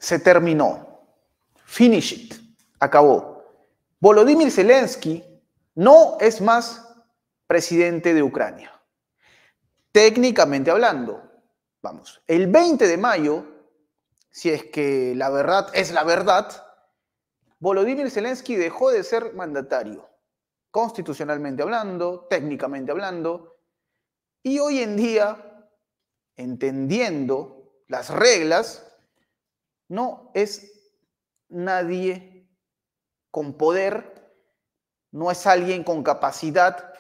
Se terminó. Finish it. Acabó. Volodymyr Zelensky no es más presidente de Ucrania. Técnicamente hablando, vamos, el 20 de mayo, si es que la verdad es la verdad, Volodymyr Zelensky dejó de ser mandatario, constitucionalmente hablando, técnicamente hablando, y hoy en día, entendiendo las reglas, no es nadie con poder, no es alguien con capacidad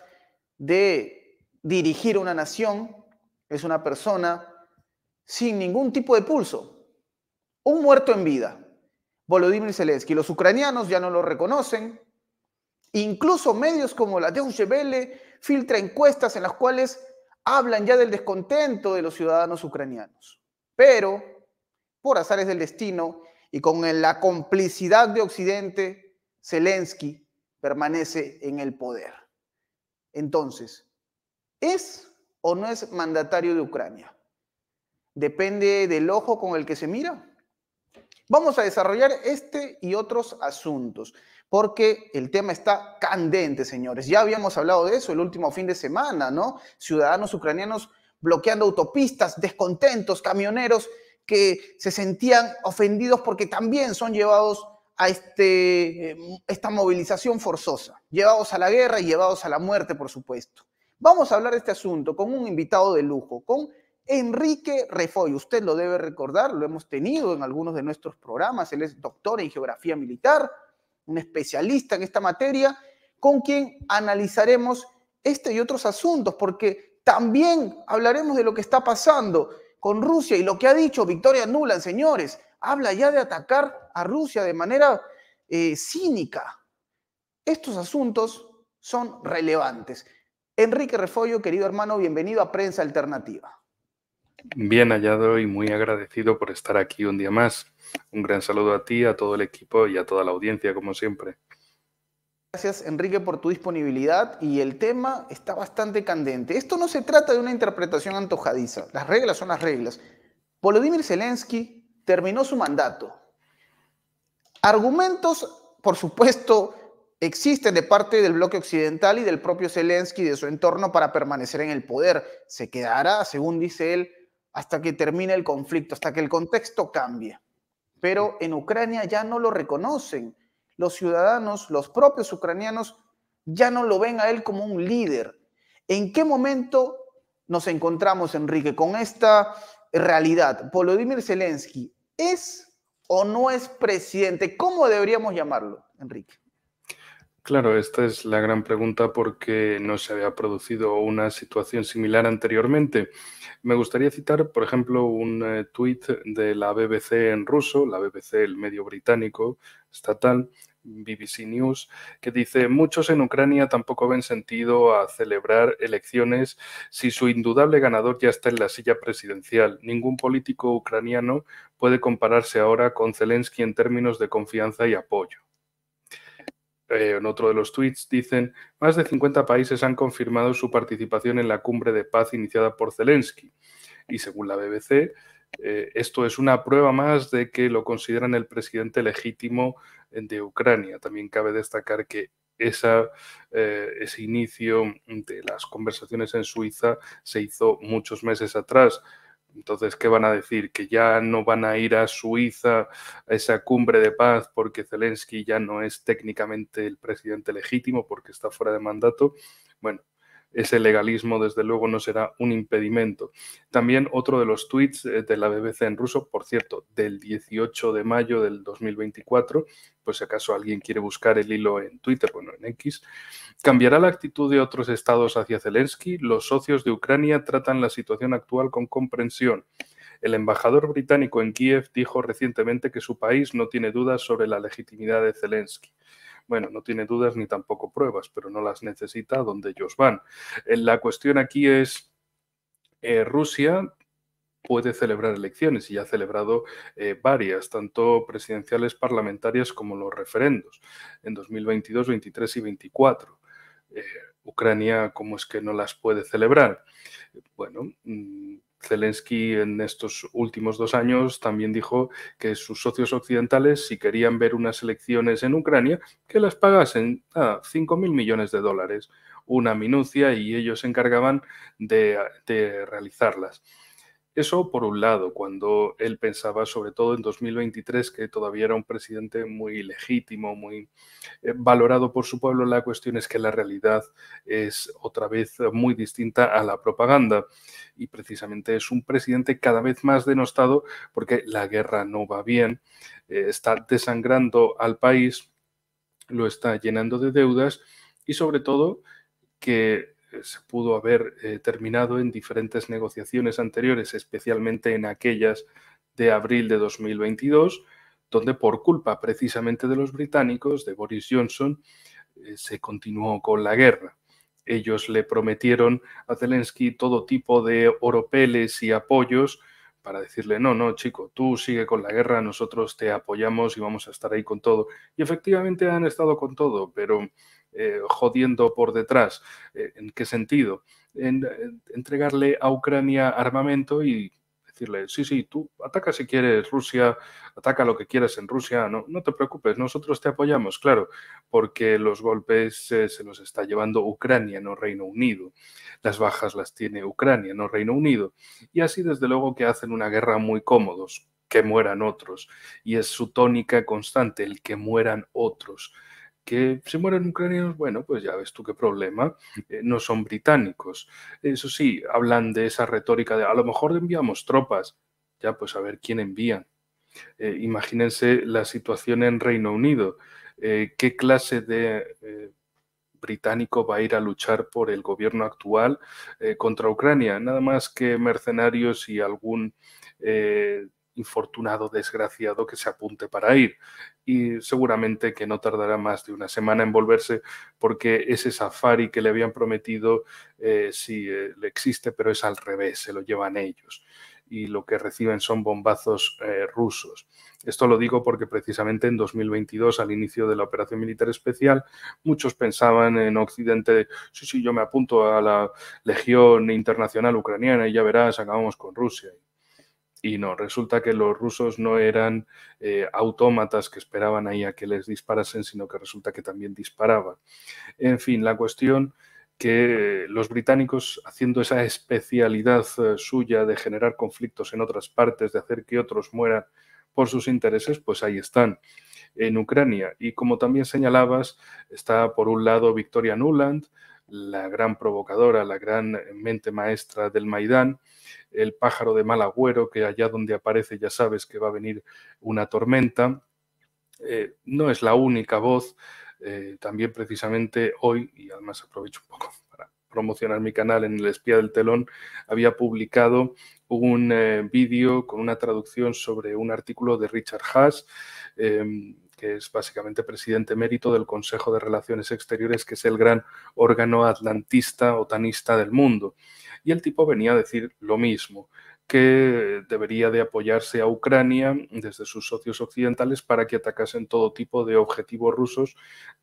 de dirigir una nación, es una persona sin ningún tipo de pulso, un muerto en vida. Volodymyr Zelensky. Los ucranianos ya no lo reconocen. Incluso medios como la Deutsche Welle filtra encuestas en las cuales hablan ya del descontento de los ciudadanos ucranianos. Pero, por azares del destino y con la complicidad de Occidente, Zelensky permanece en el poder. Entonces, ¿es o no es mandatario de Ucrania? Depende del ojo con el que se mira. Vamos a desarrollar este y otros asuntos, porque el tema está candente, señores. Ya habíamos hablado de eso el último fin de semana, ¿no? Ciudadanos ucranianos bloqueando autopistas, descontentos, camioneros que se sentían ofendidos porque también son llevados a esta movilización forzosa, llevados a la guerra y llevados a la muerte, por supuesto. Vamos a hablar de este asunto con un invitado de lujo, con Enrique Refollo. Usted lo debe recordar, lo hemos tenido en algunos de nuestros programas. Él es doctor en geografía militar, un especialista en esta materia, con quien analizaremos este y otros asuntos, porque también hablaremos de lo que está pasando con Rusia y lo que ha dicho Victoria Nuland, señores. Habla ya de atacar a Rusia de manera cínica. Estos asuntos son relevantes. Enrique Refollo, querido hermano, bienvenido a Prensa Alternativa. Bien hallado y muy agradecido por estar aquí un día más. Un gran saludo a ti, a todo el equipo y a toda la audiencia, como siempre. Gracias, Enrique, por tu disponibilidad, y el tema está bastante candente. Esto no se trata de una interpretación antojadiza. Las reglas son las reglas. Volodymyr Zelensky terminó su mandato. Argumentos, por supuesto, existen de parte del bloque occidental y del propio Zelensky y de su entorno para permanecer en el poder. Se quedará, según dice él, hasta que termine el conflicto, hasta que el contexto cambie. Pero en Ucrania ya no lo reconocen. Los ciudadanos, los propios ucranianos, ya no lo ven a él como un líder. ¿En qué momento nos encontramos, Enrique, con esta realidad? Volodymyr Zelensky, ¿es o no es presidente? ¿Cómo deberíamos llamarlo, Enrique? Claro, esta es la gran pregunta porque no se había producido una situación similar anteriormente. Me gustaría citar, por ejemplo, un tuit de la BBC en ruso, la BBC, el medio británico estatal, BBC News, que dice: muchos en Ucrania tampoco ven sentido a celebrar elecciones si su indudable ganador ya está en la silla presidencial. Ningún político ucraniano puede compararse ahora con Zelensky en términos de confianza y apoyo. En otro de los tweets dicen: más de 50 países han confirmado su participación en la cumbre de paz iniciada por Zelensky. Y según la BBC, esto es una prueba más de que lo consideran el presidente legítimo de Ucrania. También cabe destacar que ese inicio de las conversaciones en Suiza se hizo muchos meses atrás. Entonces, ¿qué van a decir? ¿Que ya no van a ir a Suiza, a esa cumbre de paz, porque Zelensky ya no es técnicamente el presidente legítimo, porque está fuera de mandato? Bueno, ese legalismo, desde luego, no será un impedimento. También otro de los tweets de la BBC en ruso, por cierto, del 18 de mayo del 2024, pues si acaso alguien quiere buscar el hilo en Twitter, bueno, en X: ¿cambiará la actitud de otros estados hacia Zelensky? Los socios de Ucrania tratan la situación actual con comprensión. El embajador británico en Kiev dijo recientemente que su país no tiene dudas sobre la legitimidad de Zelensky. Bueno, no tiene dudas ni tampoco pruebas, pero no las necesita donde ellos van. La cuestión aquí es, Rusia puede celebrar elecciones y ya ha celebrado varias, tanto presidenciales, parlamentarias como los referendos, en 2022, 23 y 24. Ucrania, ¿cómo es que no las puede celebrar? Bueno, Zelensky en estos últimos 2 años también dijo que sus socios occidentales, si querían ver unas elecciones en Ucrania, que las pagasen 5.000 millones de dólares, una minucia, y ellos se encargaban de realizarlas. Eso por un lado, cuando él pensaba sobre todo en 2023, que todavía era un presidente muy legítimo, muy valorado por su pueblo. La cuestión es que la realidad es otra vez muy distinta a la propaganda, y precisamente es un presidente cada vez más denostado porque la guerra no va bien, está desangrando al país, lo está llenando de deudas, y sobre todo que se pudo haber terminado en diferentes negociaciones anteriores, especialmente en aquellas de abril de 2022, donde por culpa precisamente de los británicos, de Boris Johnson, se continuó con la guerra. Ellos le prometieron a Zelensky todo tipo de oropeles y apoyos para decirle, no, no, chico, tú sigue con la guerra, nosotros te apoyamos y vamos a estar ahí con todo. Y efectivamente han estado con todo, pero jodiendo por detrás. ¿En qué sentido? En entregarle a Ucrania armamento y decirle, sí, sí, tú ataca si quieres Rusia, ataca lo que quieras en Rusia, no, no te preocupes, nosotros te apoyamos, claro, porque los golpes se los está llevando Ucrania, no Reino Unido. Las bajas las tiene Ucrania, no Reino Unido. Y así desde luego que hacen una guerra muy cómodos, que mueran otros. Y es su tónica constante, el que mueran otros. Que si mueren ucranianos, bueno, pues ya ves tú qué problema, no son británicos. Eso sí, hablan de esa retórica de a lo mejor enviamos tropas, ya pues a ver quién envían. Imagínense la situación en Reino Unido. ¿Qué clase de británico va a ir a luchar por el gobierno actual contra Ucrania? Nada más que mercenarios y algún infortunado desgraciado que se apunte para ir. Y seguramente que no tardará más de una semana en volverse, porque ese safari que le habían prometido sí le existe, pero es al revés, se lo llevan ellos. Y lo que reciben son bombazos rusos. Esto lo digo porque precisamente en 2022, al inicio de la operación militar especial, muchos pensaban en Occidente, sí, sí, yo me apunto a la Legión Internacional Ucraniana y ya verás, acabamos con Rusia. Y no, resulta que los rusos no eran autómatas que esperaban ahí a que les disparasen, sino que resulta que también disparaban. En fin, la cuestión que los británicos, haciendo esa especialidad suya de generar conflictos en otras partes, de hacer que otros mueran por sus intereses, pues ahí están en Ucrania. Y como también señalabas, está por un lado Victoria Nuland, la gran provocadora, la gran mente maestra del Maidán, el pájaro de mal agüero, que allá donde aparece ya sabes que va a venir una tormenta. No es la única voz, también precisamente hoy, y además aprovecho un poco para promocionar mi canal en El Espía del Telón, había publicado un vídeo con una traducción sobre un artículo de Richard Haas, que es básicamente presidente emérito del Consejo de Relaciones Exteriores, que es el gran órgano atlantista, otanista del mundo. Y el tipo venía a decir lo mismo, que debería de apoyarse a Ucrania desde sus socios occidentales para que atacasen todo tipo de objetivos rusos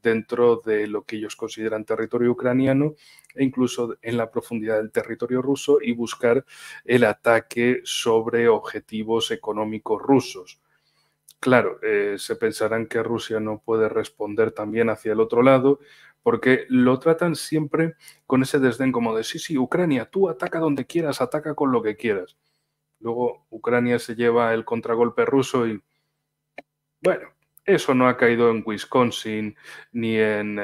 dentro de lo que ellos consideran territorio ucraniano e incluso en la profundidad del territorio ruso, y buscar el ataque sobre objetivos económicos rusos. Claro, se pensarán que Rusia no puede responder también hacia el otro lado, porque lo tratan siempre con ese desdén como de, sí, sí, Ucrania, tú ataca donde quieras, ataca con lo que quieras. Luego Ucrania se lleva el contragolpe ruso y, bueno, eso no ha caído en Wisconsin ni en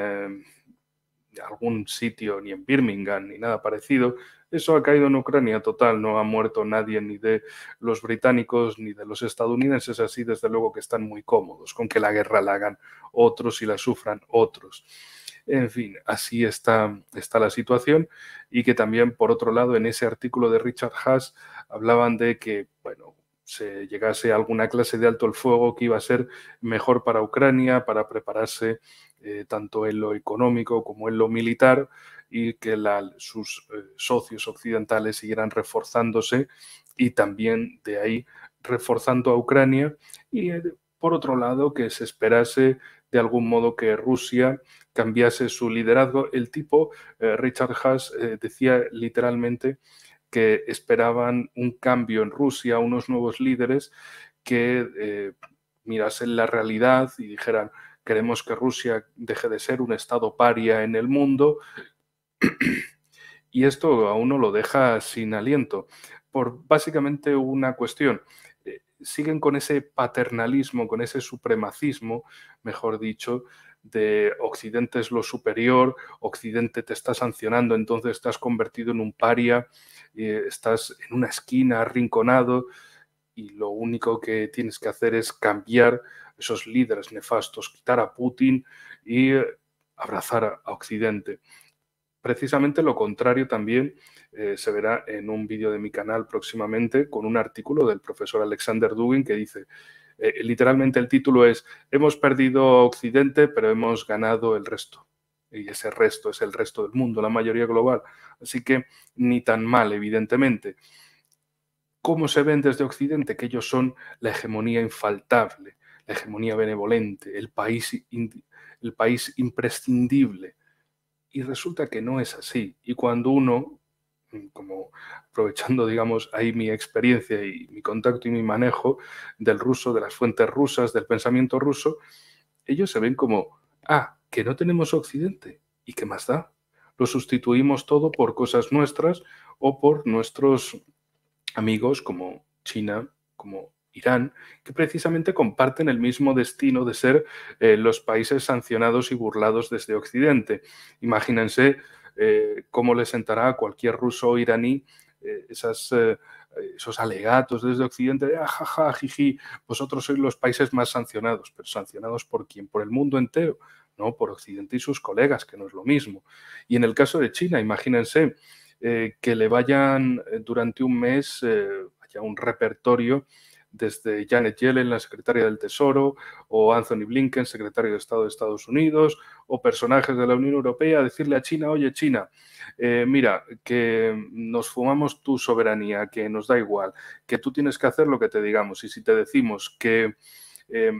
algún sitio, ni en Birmingham, ni nada parecido. Eso ha caído en Ucrania total, no ha muerto nadie ni de los británicos ni de los estadounidenses, así desde luego que están muy cómodos con que la guerra la hagan otros y la sufran otros. En fin, así está la situación, y que también, por otro lado, en ese artículo de Richard Haas hablaban de que, bueno, se llegase a alguna clase de alto el fuego que iba a ser mejor para Ucrania, para prepararse tanto en lo económico como en lo militar, y que sus socios occidentales siguieran reforzándose y también de ahí reforzando a Ucrania, y por otro lado que se esperase de algún modo que Rusia cambiase su liderazgo. El tipo, Richard Haas, decía literalmente que esperaban un cambio en Rusia, unos nuevos líderes que mirasen la realidad y dijeran: queremos que Rusia deje de ser un estado paria en el mundo. Y esto a uno lo deja sin aliento, por básicamente una cuestión. Siguen con ese paternalismo, con ese supremacismo, mejor dicho, de Occidente es lo superior, Occidente te está sancionando, entonces estás convertido en un paria, estás en una esquina, arrinconado, y lo único que tienes que hacer es cambiar esos líderes nefastos, quitar a Putin y abrazar a Occidente. Precisamente lo contrario también se verá en un vídeo de mi canal próximamente con un artículo del profesor Alexander Dugin que dice, literalmente el título es «Hemos perdido Occidente, pero hemos ganado el resto». Y ese resto es el resto del mundo, la mayoría global. Así que ni tan mal, evidentemente. ¿Cómo se ven desde Occidente? Que ellos son la hegemonía infaltable, la hegemonía benevolente, el país imprescindible. Y resulta que no es así. Y cuando uno, como aprovechando, digamos, ahí mi experiencia y mi contacto y mi manejo del ruso, de las fuentes rusas, del pensamiento ruso, ellos se ven como, que no tenemos Occidente. ¿Y qué más da? Lo sustituimos todo por cosas nuestras o por nuestros amigos como China, como Irán, que precisamente comparten el mismo destino de ser los países sancionados y burlados desde Occidente. Imagínense cómo le sentará a cualquier ruso o iraní esos alegatos desde Occidente de jaja, jiji, vosotros sois los países más sancionados. ¿Pero sancionados por quién? ¿Por el mundo entero? No, por Occidente y sus colegas, que no es lo mismo. Y en el caso de China, imagínense que le vayan durante un mes haya un repertorio desde Janet Yellen, la secretaria del Tesoro, o Anthony Blinken, secretario de Estado de Estados Unidos, o personajes de la Unión Europea, a decirle a China, oye, China, mira, que nos fumamos tu soberanía, que nos da igual, que tú tienes que hacer lo que te digamos. Y si te decimos que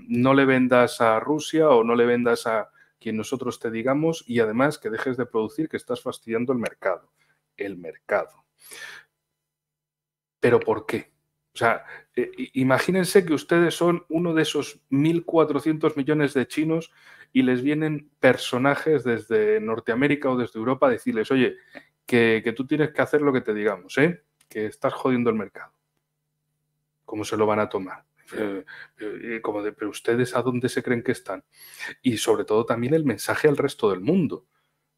no le vendas a Rusia o no le vendas a quien nosotros te digamos, y además que dejes de producir, que estás fastidiando el mercado. El mercado. ¿Pero por qué? O sea, imagínense que ustedes son uno de esos 1.400 millones de chinos y les vienen personajes desde Norteamérica o desde Europa a decirles, oye, que tú tienes que hacer lo que te digamos, que estás jodiendo el mercado. ¿Cómo se lo van a tomar? Pero ustedes, ¿a dónde se creen que están? Y sobre todo también el mensaje al resto del mundo,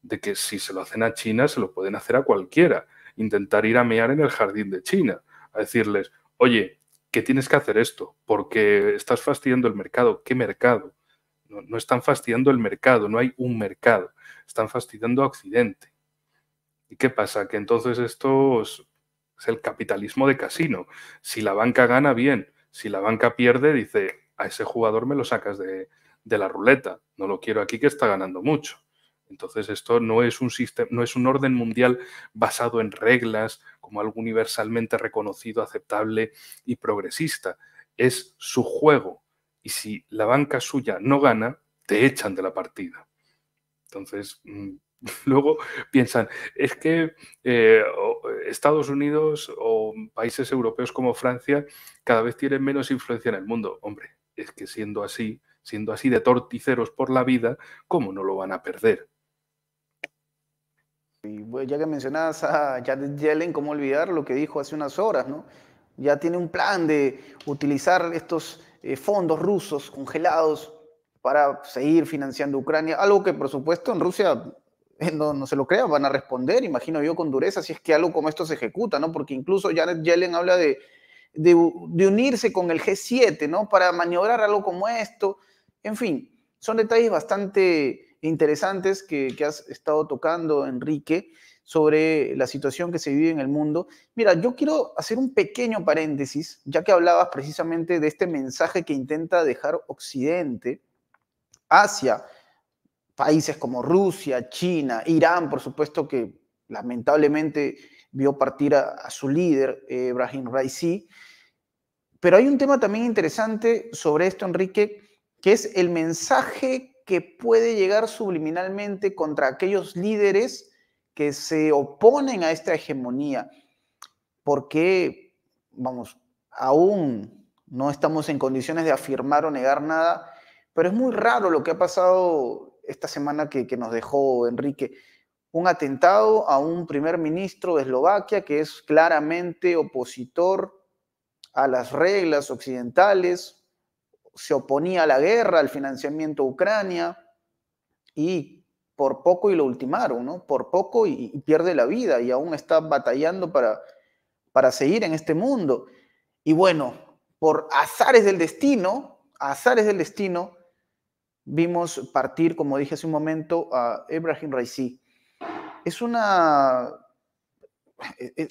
de que si se lo hacen a China, se lo pueden hacer a cualquiera. Intentar ir a mear en el jardín de China, a decirles, oye, que tienes que hacer esto, porque estás fastidiando el mercado. ¿Qué mercado? No están fastidiando el mercado, no hay un mercado. Están fastidiando a Occidente. ¿Y qué pasa? Que entonces esto es el capitalismo de casino. Si la banca gana, bien. Si la banca pierde, dice, a ese jugador me lo sacas de la ruleta. No lo quiero aquí que está ganando mucho. Entonces esto no es un sistema, no es un orden mundial basado en reglas, como algo universalmente reconocido, aceptable y progresista. Es su juego. Y si la banca suya no gana, te echan de la partida. Entonces, luego piensan, es que Estados Unidos o países europeos como Francia cada vez tienen menos influencia en el mundo. Hombre, es que siendo así de torticeros por la vida, ¿cómo no lo van a perder? Y pues, ya que mencionabas a Janet Yellen, ¿cómo olvidar lo que dijo hace unas horas, ¿no? Ya tiene un plan de utilizar estos fondos rusos congelados para seguir financiando Ucrania, algo que por supuesto en Rusia no se lo crea, van a responder, imagino yo, con dureza si es que algo como esto se ejecuta, ¿no? Porque incluso Janet Yellen habla de unirse con el G7, ¿no? Para maniobrar algo como esto. En fin, son detalles bastante interesantes que has estado tocando, Enrique, sobre la situación que se vive en el mundo. Mira, yo quiero hacer un pequeño paréntesis, ya que hablabas precisamente de este mensaje que intenta dejar Occidente hacia países como Rusia, China, Irán, por supuesto que lamentablemente vio partir a su líder, Ebrahim Raisi. Pero hay un tema también interesante sobre esto, Enrique, que es el mensaje que puede llegar subliminalmente contra aquellos líderes que se oponen a esta hegemonía. porque, vamos, aún no estamos en condiciones de afirmar o negar nada, pero es muy raro lo que ha pasado esta semana que nos dejó Enrique. Un atentado a un primer ministro de Eslovaquia que es claramente opositor a las reglas occidentales, se oponía a la guerra, al financiamiento a Ucrania, y por poco y lo ultimaron, ¿no? Por poco y pierde la vida y aún está batallando para seguir en este mundo. Y bueno, por azares del destino, vimos partir, como dije hace un momento, a Ebrahim Raisi. Es una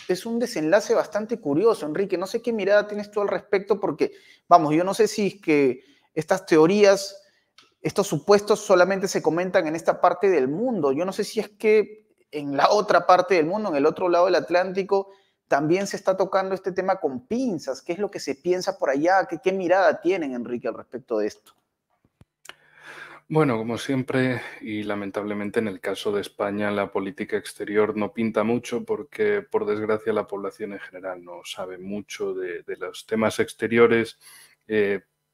es un desenlace bastante curioso, Enrique. No sé qué mirada tienes tú al respecto, porque, vamos, yo no sé si es que estas teorías, estos supuestos solamente se comentan en esta parte del mundo. Yo no sé si es que en la otra parte del mundo, en el otro lado del Atlántico, también se está tocando este tema con pinzas. ¿Qué es lo que se piensa por allá? ¿Qué mirada tienen, Enrique, al respecto de esto? Bueno, como siempre, y lamentablemente en el caso de España, la política exterior no pinta mucho porque, por desgracia, la población en general no sabe mucho de los temas exteriores.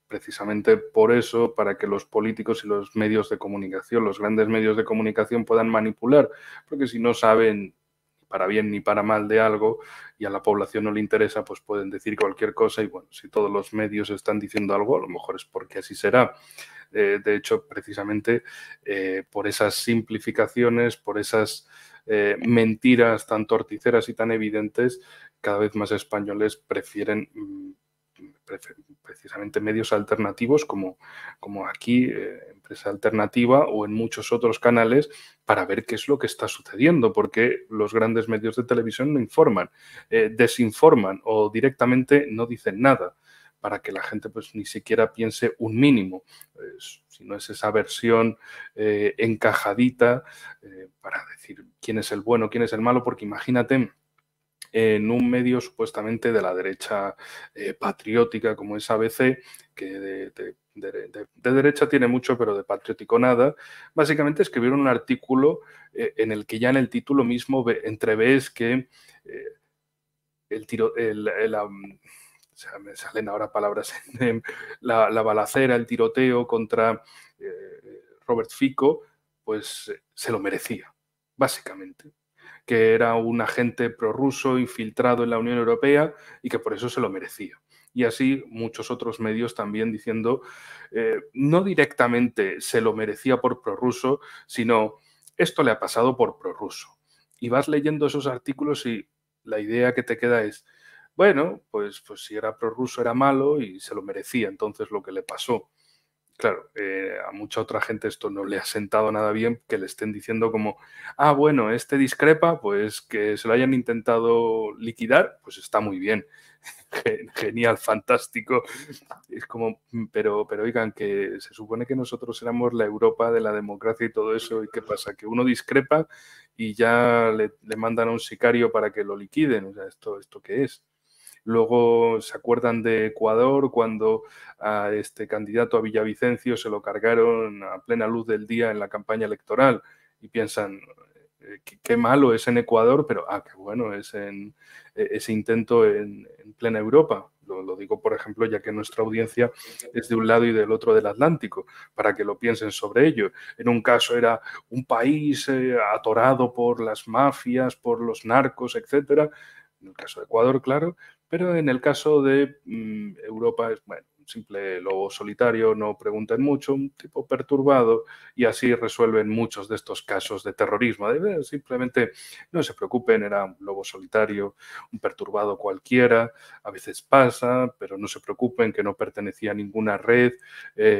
Precisamente por eso, para que los políticos y los medios de comunicación, los grandes medios de comunicación puedan manipular, porque si no saben ni para bien ni para mal de algo y a la población no le interesa, pues pueden decir cualquier cosa y bueno, si todos los medios están diciendo algo, a lo mejor es porque así será. De hecho, precisamente por esas simplificaciones, por esas mentiras tan torticeras y tan evidentes, cada vez más españoles prefieren precisamente medios alternativos como aquí, Empresa Alternativa, o en muchos otros canales para ver qué es lo que está sucediendo, porque los grandes medios de televisión no informan, desinforman o directamente no dicen nada, para que la gente pues ni siquiera piense un mínimo, si no es esa versión encajadita para decir quién es el bueno, quién es el malo, porque imagínate en un medio supuestamente de la derecha patriótica como es ABC, que de derecha tiene mucho, pero de patriótico nada, básicamente escribieron un artículo en el que ya en el título mismo entreves que el tiro, o sea, me salen ahora palabras la balacera, el tiroteo contra Robert Fico, pues se lo merecía, básicamente, que era un agente prorruso infiltrado en la Unión Europea y que por eso se lo merecía. Y así muchos otros medios también diciendo, no directamente se lo merecía por prorruso, sino esto le ha pasado por prorruso. Y vas leyendo esos artículos y la idea que te queda es, bueno, pues si era prorruso era malo y se lo merecía entonces lo que le pasó. Claro, a mucha otra gente esto no le ha sentado nada bien, que le estén diciendo como, bueno, este discrepa, pues que se lo hayan intentado liquidar, pues está muy bien, genial, fantástico. Es como, pero oigan, que se supone que nosotros éramos la Europa de la democracia y todo eso, ¿y qué pasa? Que uno discrepa y ya le mandan a un sicario para que lo liquiden, o sea, ¿esto qué es? Luego se acuerdan de Ecuador cuando a este candidato a Villavicencio se lo cargaron a plena luz del día en la campaña electoral y piensan, qué malo es en Ecuador, pero qué bueno es en ese intento en plena Europa. Lo digo, por ejemplo, ya que nuestra audiencia es de un lado y del otro del Atlántico, para que lo piensen sobre ello. En un caso era un país atorado por las mafias, por los narcos, etcétera. En el caso de Ecuador, claro, pero en el caso de Europa es, bueno, un simple lobo solitario, no pregunten mucho, un tipo perturbado, y así resuelven muchos de estos casos de terrorismo. Simplemente no se preocupen, era un lobo solitario, un perturbado cualquiera, a veces pasa, pero no se preocupen que no pertenecía a ninguna red,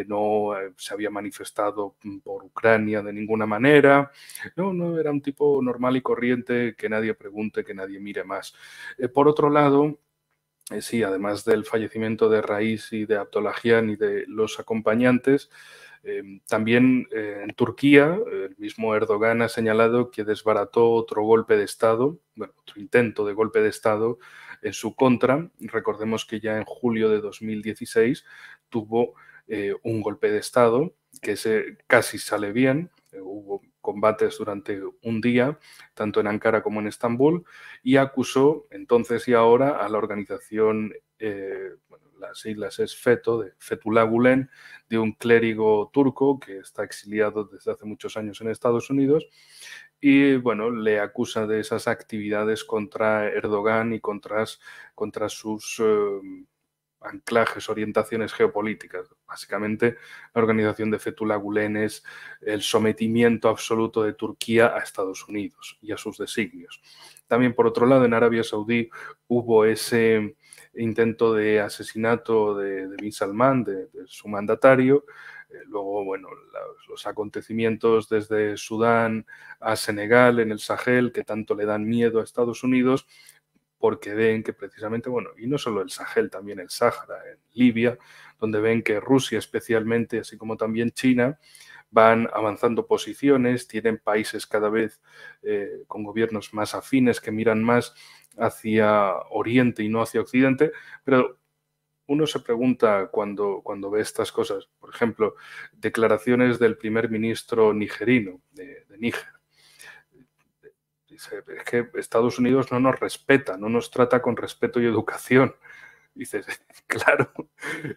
no se había manifestado por Ucrania de ninguna manera. No, era un tipo normal y corriente, que nadie pregunte, que nadie mire más. Por otro lado, sí, además del fallecimiento de Raisi y de Abdollahian y de los acompañantes, también en Turquía, el mismo Erdogan ha señalado que desbarató otro golpe de Estado, bueno, otro intento de golpe de Estado en su contra. Recordemos que ya en julio de 2016 tuvo un golpe de Estado que casi sale bien, hubo combates durante un día, tanto en Ankara como en Estambul, y acusó entonces y ahora a la organización, bueno, las siglas es FETÖ, de Fethullah Gülen, de un clérigo turco que está exiliado desde hace muchos años en Estados Unidos, y bueno, le acusa de esas actividades contra Erdogan y contra sus anclajes, orientaciones geopolíticas. Básicamente, la organización de Fethullah Gülen es el sometimiento absoluto de Turquía a Estados Unidos y a sus designios. También, por otro lado, en Arabia Saudí hubo ese intento de asesinato de Bin Salman, de su mandatario. Luego, bueno, los acontecimientos desde Sudán a Senegal, en el Sahel, que tanto le dan miedo a Estados Unidos, porque ven que precisamente, bueno, y no solo el Sahel, también el Sáhara, en Libia, donde ven que Rusia especialmente, así como también China, van avanzando posiciones, tienen países cada vez con gobiernos más afines que miran más hacia Oriente y no hacia Occidente, pero uno se pregunta cuando ve estas cosas, por ejemplo, declaraciones del primer ministro nigerino de Níger. Dice, es que Estados Unidos no nos respeta, no nos trata con respeto y educación. Dices, claro,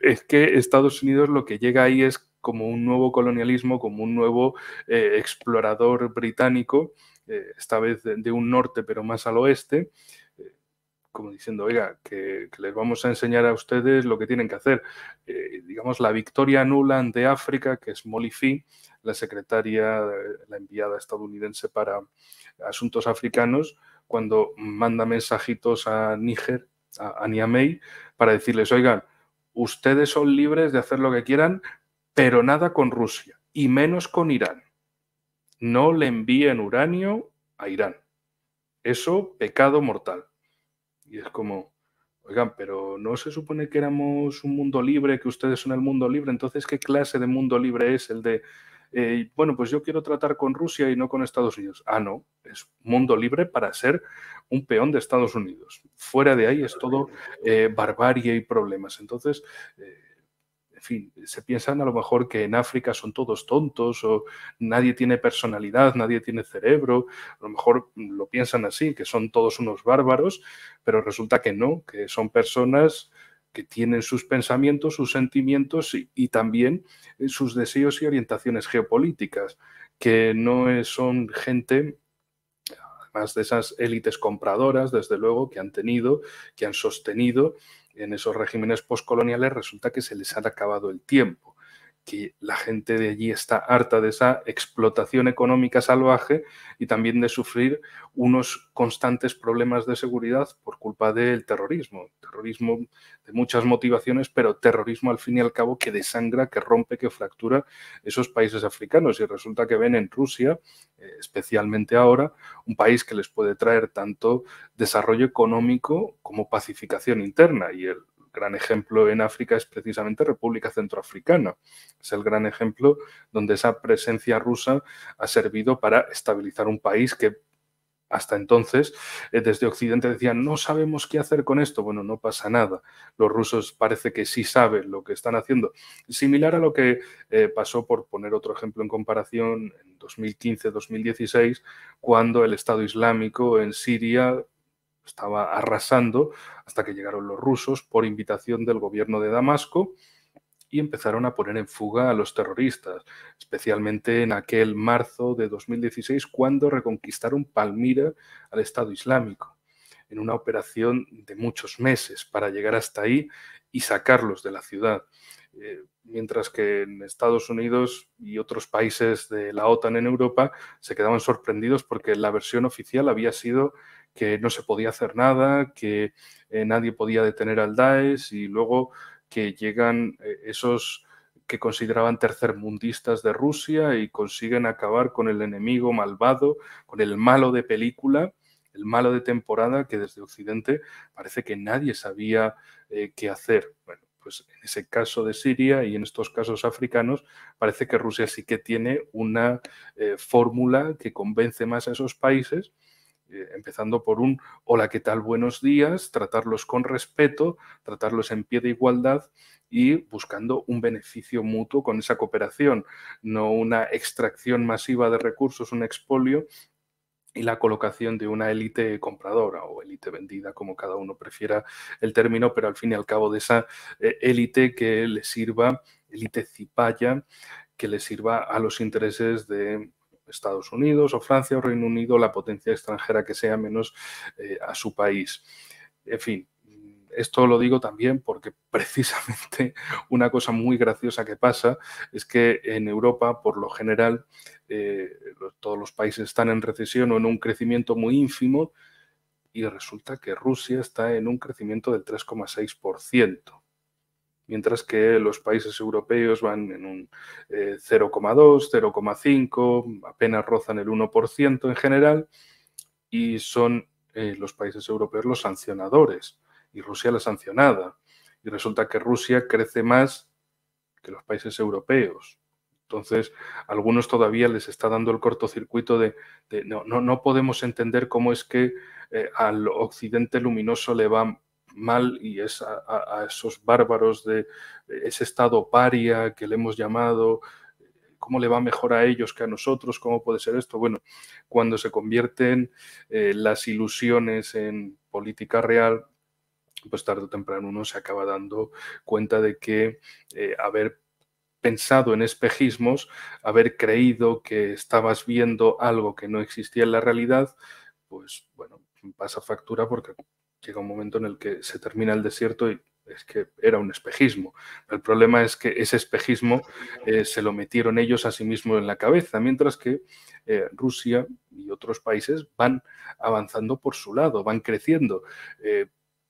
es que Estados Unidos lo que llega ahí es como un nuevo colonialismo, como un nuevo explorador británico, esta vez de un norte pero más al oeste, como diciendo, oiga, que les vamos a enseñar a ustedes lo que tienen que hacer. Digamos, la Victoria Nuland de África, que es Molly Fee, la secretaria, la enviada estadounidense para asuntos africanos, cuando manda mensajitos a Níger, a Niamey, para decirles, oigan, ustedes son libres de hacer lo que quieran, pero nada con Rusia, y menos con Irán. No le envíen uranio a Irán. Eso, pecado mortal. Y es como, oigan, pero ¿no se supone que éramos un mundo libre, que ustedes son el mundo libre? Entonces, ¿qué clase de mundo libre es el de, bueno, pues yo quiero tratar con Rusia y no con Estados Unidos? Ah, no, es mundo libre para ser un peón de Estados Unidos. Fuera de ahí es todo barbarie y problemas. Entonces, en fin, se piensan a lo mejor que en África son todos tontos o nadie tiene personalidad, nadie tiene cerebro, a lo mejor lo piensan así, que son todos unos bárbaros, pero resulta que no, que son personas que tienen sus pensamientos, sus sentimientos y también sus deseos y orientaciones geopolíticas, que no son gente, además de esas élites compradoras, desde luego, que han tenido, que han sostenido en esos regímenes postcoloniales, resulta que se les ha acabado el tiempo, que la gente de allí está harta de esa explotación económica salvaje y también de sufrir unos constantes problemas de seguridad por culpa del terrorismo. Terrorismo de muchas motivaciones, pero terrorismo al fin y al cabo que desangra, que rompe, que fractura esos países africanos. Y resulta que ven en Rusia, especialmente ahora, un país que les puede traer tanto desarrollo económico como pacificación interna. Y el gran ejemplo en África es precisamente República Centroafricana. Es el gran ejemplo donde esa presencia rusa ha servido para estabilizar un país que hasta entonces, desde Occidente decían, no sabemos qué hacer con esto. Bueno, no pasa nada. Los rusos parece que sí saben lo que están haciendo. Similar a lo que pasó, por poner otro ejemplo en comparación, en 2015-2016, cuando el Estado Islámico en Siria estaba arrasando hasta que llegaron los rusos por invitación del gobierno de Damasco y empezaron a poner en fuga a los terroristas, especialmente en aquel marzo de 2016, cuando reconquistaron Palmira al Estado Islámico, en una operación de muchos meses para llegar hasta ahí y sacarlos de la ciudad. Mientras que en Estados Unidos y otros países de la OTAN en Europa se quedaban sorprendidos porque la versión oficial había sido que no se podía hacer nada, que nadie podía detener al Daesh y luego que llegan esos que consideraban tercermundistas de Rusia y consiguen acabar con el enemigo malvado, con el malo de película, el malo de temporada, que desde Occidente parece que nadie sabía qué hacer. Bueno, pues en ese caso de Siria y en estos casos africanos, parece que Rusia sí que tiene una fórmula que convence más a esos países empezando por un hola, ¿qué tal? Buenos días, tratarlos con respeto, tratarlos en pie de igualdad y buscando un beneficio mutuo con esa cooperación, no una extracción masiva de recursos, un expolio y la colocación de una élite compradora o élite vendida, como cada uno prefiera el término, pero al fin y al cabo de esa élite que le sirva, élite cipaya, que le sirva a los intereses de Estados Unidos o Francia o Reino Unido, la potencia extranjera que sea, menos a su país. En fin, esto lo digo también porque precisamente una cosa muy graciosa que pasa es que en Europa, por lo general, todos los países están en recesión o en un crecimiento muy ínfimo y resulta que Rusia está en un crecimiento del 3,6%, mientras que los países europeos van en un 0,2, 0,5, apenas rozan el 1% en general y son los países europeos los sancionadores y Rusia la sancionada. Y resulta que Rusia crece más que los países europeos. Entonces, a algunos todavía les está dando el cortocircuito de no podemos entender cómo es que al occidente luminoso le va mal y es a esos bárbaros de ese estado paria que le hemos llamado, cómo le va mejor a ellos que a nosotros, cómo puede ser esto. Bueno, cuando se convierten las ilusiones en política real, pues tarde o temprano uno se acaba dando cuenta de que haber pensado en espejismos, haber creído que estabas viendo algo que no existía en la realidad, pues bueno, pasa factura porque llega un momento en el que se termina el desierto y es que era un espejismo. El problema es que ese espejismo se lo metieron ellos a sí mismos en la cabeza, mientras que Rusia y otros países van avanzando por su lado, van creciendo.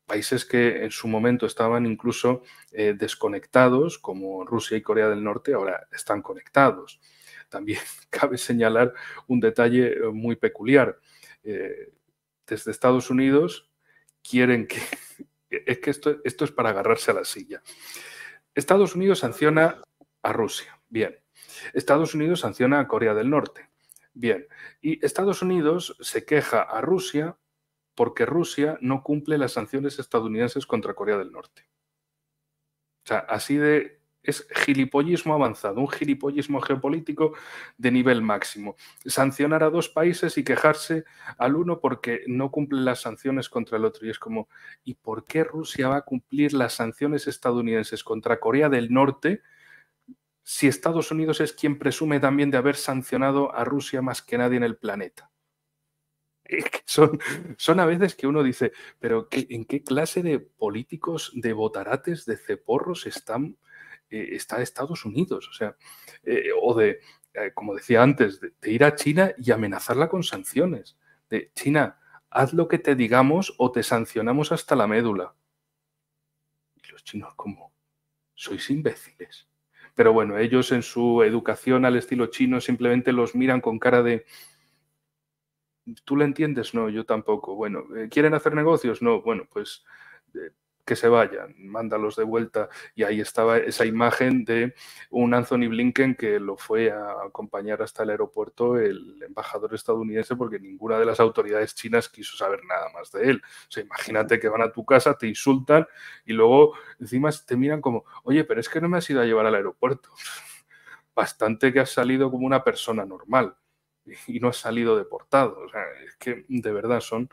Países que en su momento estaban incluso desconectados, como Rusia y Corea del Norte, ahora están conectados. También cabe señalar un detalle muy peculiar. Desde Estados Unidos quieren que... Es que esto es para agarrarse a la silla. Estados Unidos sanciona a Rusia. Bien. Estados Unidos sanciona a Corea del Norte. Bien. Y Estados Unidos se queja a Rusia porque Rusia no cumple las sanciones estadounidenses contra Corea del Norte. O sea, así de... Es gilipollismo avanzado, un gilipollismo geopolítico de nivel máximo. Sancionar a dos países y quejarse al uno porque no cumple las sanciones contra el otro. Y es como, ¿y por qué Rusia va a cumplir las sanciones estadounidenses contra Corea del Norte si Estados Unidos es quien presume también de haber sancionado a Rusia más que nadie en el planeta? Son a veces que uno dice, pero ¿en qué clase de políticos, de botarates, de ceporros está Estados Unidos? O sea, como decía antes, de ir a China y amenazarla con sanciones. De China, haz lo que te digamos o te sancionamos hasta la médula. Y los chinos como, sois imbéciles. Pero bueno, ellos en su educación al estilo chino simplemente los miran con cara de... ¿Tú lo entiendes? No, yo tampoco. Bueno, ¿quieren hacer negocios? No, bueno, pues que se vayan, mándalos de vuelta. Y ahí estaba esa imagen de un Anthony Blinken que lo fue a acompañar hasta el aeropuerto el embajador estadounidense porque ninguna de las autoridades chinas quiso saber nada más de él. O sea, imagínate que van a tu casa, te insultan y luego encima te miran como, oye, pero es que no me has ido a llevar al aeropuerto. Bastante que has salido como una persona normal y no has salido deportado. O sea, es que de verdad son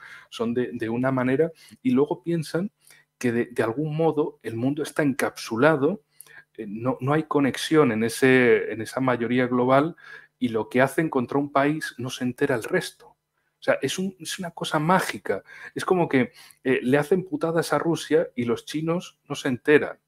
de una manera y luego piensan que de algún modo el mundo está encapsulado, no hay conexión en esa mayoría global y lo que hacen contra un país no se entera el resto. O sea, es una cosa mágica. Es como que le hacen putadas a Rusia y los chinos no se enteran,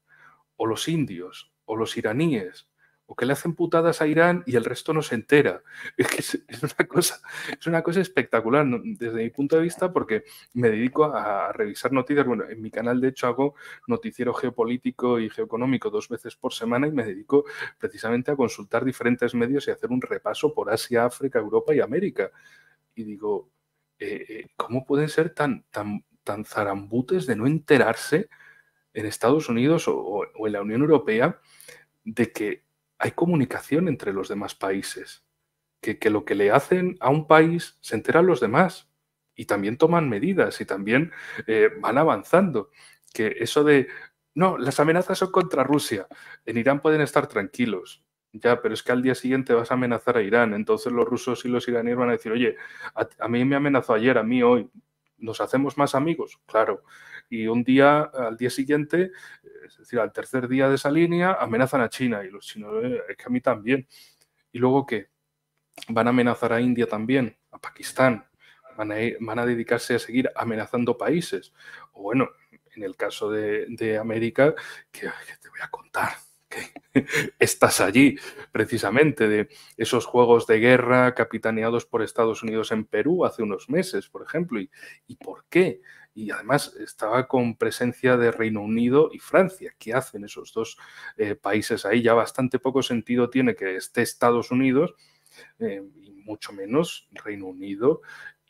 o los indios, o los iraníes, o que le hacen putadas a Irán y el resto no se entera. Es que es una cosa espectacular, ¿no? Desde mi punto de vista, porque me dedico a revisar noticias. Bueno, en mi canal, de hecho, hago noticiero geopolítico y geoeconómico 2 veces por semana y me dedico precisamente a consultar diferentes medios y hacer un repaso por Asia, África, Europa y América. Y digo, ¿cómo pueden ser tan zarambutes de no enterarse en Estados Unidos o en la Unión Europea de que hay comunicación entre los demás países, que lo que le hacen a un país se enteran los demás y también toman medidas y también van avanzando. Que eso de, no, las amenazas son contra Rusia, en Irán pueden estar tranquilos. Ya, pero es que al día siguiente vas a amenazar a Irán. Entonces los rusos y los iraníes van a decir, oye, a mí me amenazó ayer, a mí hoy. ¿Nos hacemos más amigos? Claro. Y un día, al día siguiente, es decir, al tercer día de esa línea, amenazan a China. Y los chinos, es que a mí también. ¿Y luego qué? ¿Van a amenazar a India también? ¿A Pakistán? ¿Van a dedicarse a seguir amenazando países? O bueno, en el caso de América, que te voy a contar, que estás allí precisamente, de esos juegos de guerra capitaneados por Estados Unidos en Perú hace unos meses, por ejemplo. ¿Y por qué? Y además estaba con presencia de Reino Unido y Francia. ¿Qué hacen esos dos países ahí? Ya bastante poco sentido tiene que esté Estados Unidos y mucho menos Reino Unido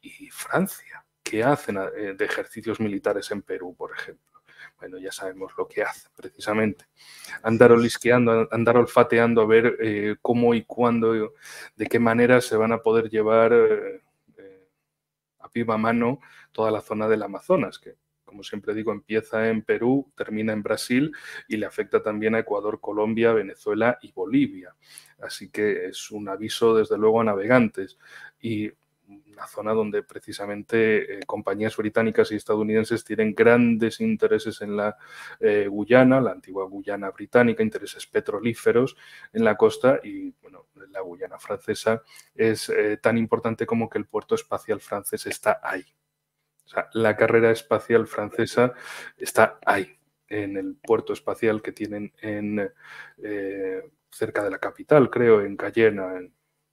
y Francia. ¿Qué hacen de ejercicios militares en Perú, por ejemplo? Bueno, ya sabemos lo que hacen, precisamente. Andar olisqueando, andar olfateando a ver cómo y cuándo, de qué manera se van a poder llevar a viva mano toda la zona del Amazonas, que, como siempre digo, empieza en Perú, termina en Brasil y le afecta también a Ecuador, Colombia, Venezuela y Bolivia. Así que es un aviso, desde luego, a navegantes. Y una zona donde precisamente compañías británicas y estadounidenses tienen grandes intereses en la Guyana, la antigua Guyana británica, intereses petrolíferos en la costa y, bueno, la Guyana francesa es tan importante como que el puerto espacial francés está ahí. O sea, la carrera espacial francesa está ahí, en el puerto espacial que tienen cerca de la capital, creo, en Cayena,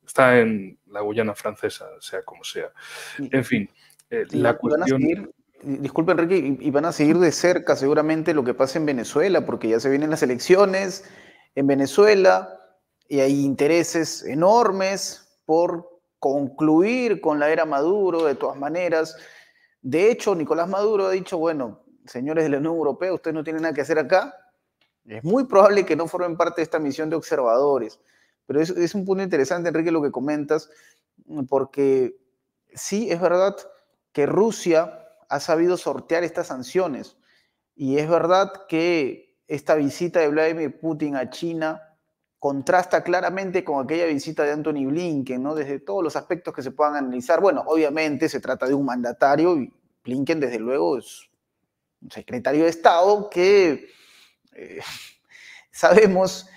está en la Guyana francesa, sea como sea. En fin, la Y van a cuestión... seguir, disculpe Enrique, y van a seguir de cerca seguramente lo que pasa en Venezuela, porque ya se vienen las elecciones en Venezuela y hay intereses enormes por concluir con la era Maduro de todas maneras. De hecho, Nicolás Maduro ha dicho, bueno, señores de la Unión Europea, ustedes no tienen nada que hacer acá. Es muy probable que no formen parte de esta misión de observadores. Pero es un punto interesante, Enrique, lo que comentas, porque sí es verdad que Rusia ha sabido sortear estas sanciones. Y es verdad que esta visita de Vladimir Putin a China contrasta claramente con aquella visita de Anthony Blinken, ¿no? Desde todos los aspectos que se puedan analizar. Bueno, obviamente se trata de un mandatario y Blinken, desde luego, es un secretario de Estado que eh, sabemos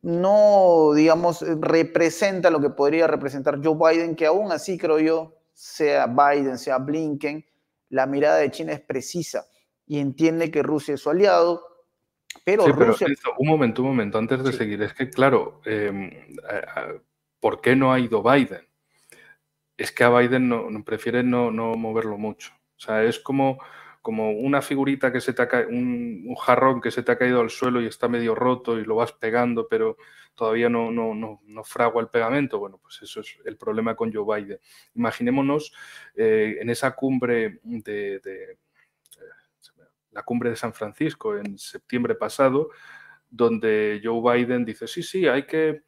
no, digamos, representa lo que podría representar Joe Biden, que aún así creo yo, sea Biden, sea Blinken, la mirada de China es precisa y entiende que Rusia es su aliado, pero Sí, pero Rusia... Enzo, un momento, antes de Sí, seguir. Es que, claro, ¿por qué no ha ido Biden? Es que a Biden prefiere no moverlo mucho. O sea, es como una figurita que se te ha caído, un jarrón que se te ha caído al suelo y está medio roto y lo vas pegando, pero todavía no fragua el pegamento. Bueno, pues eso es el problema con Joe Biden. Imaginémonos en esa cumbre la cumbre de San Francisco en septiembre pasado, donde Joe Biden dice, sí, sí, hay que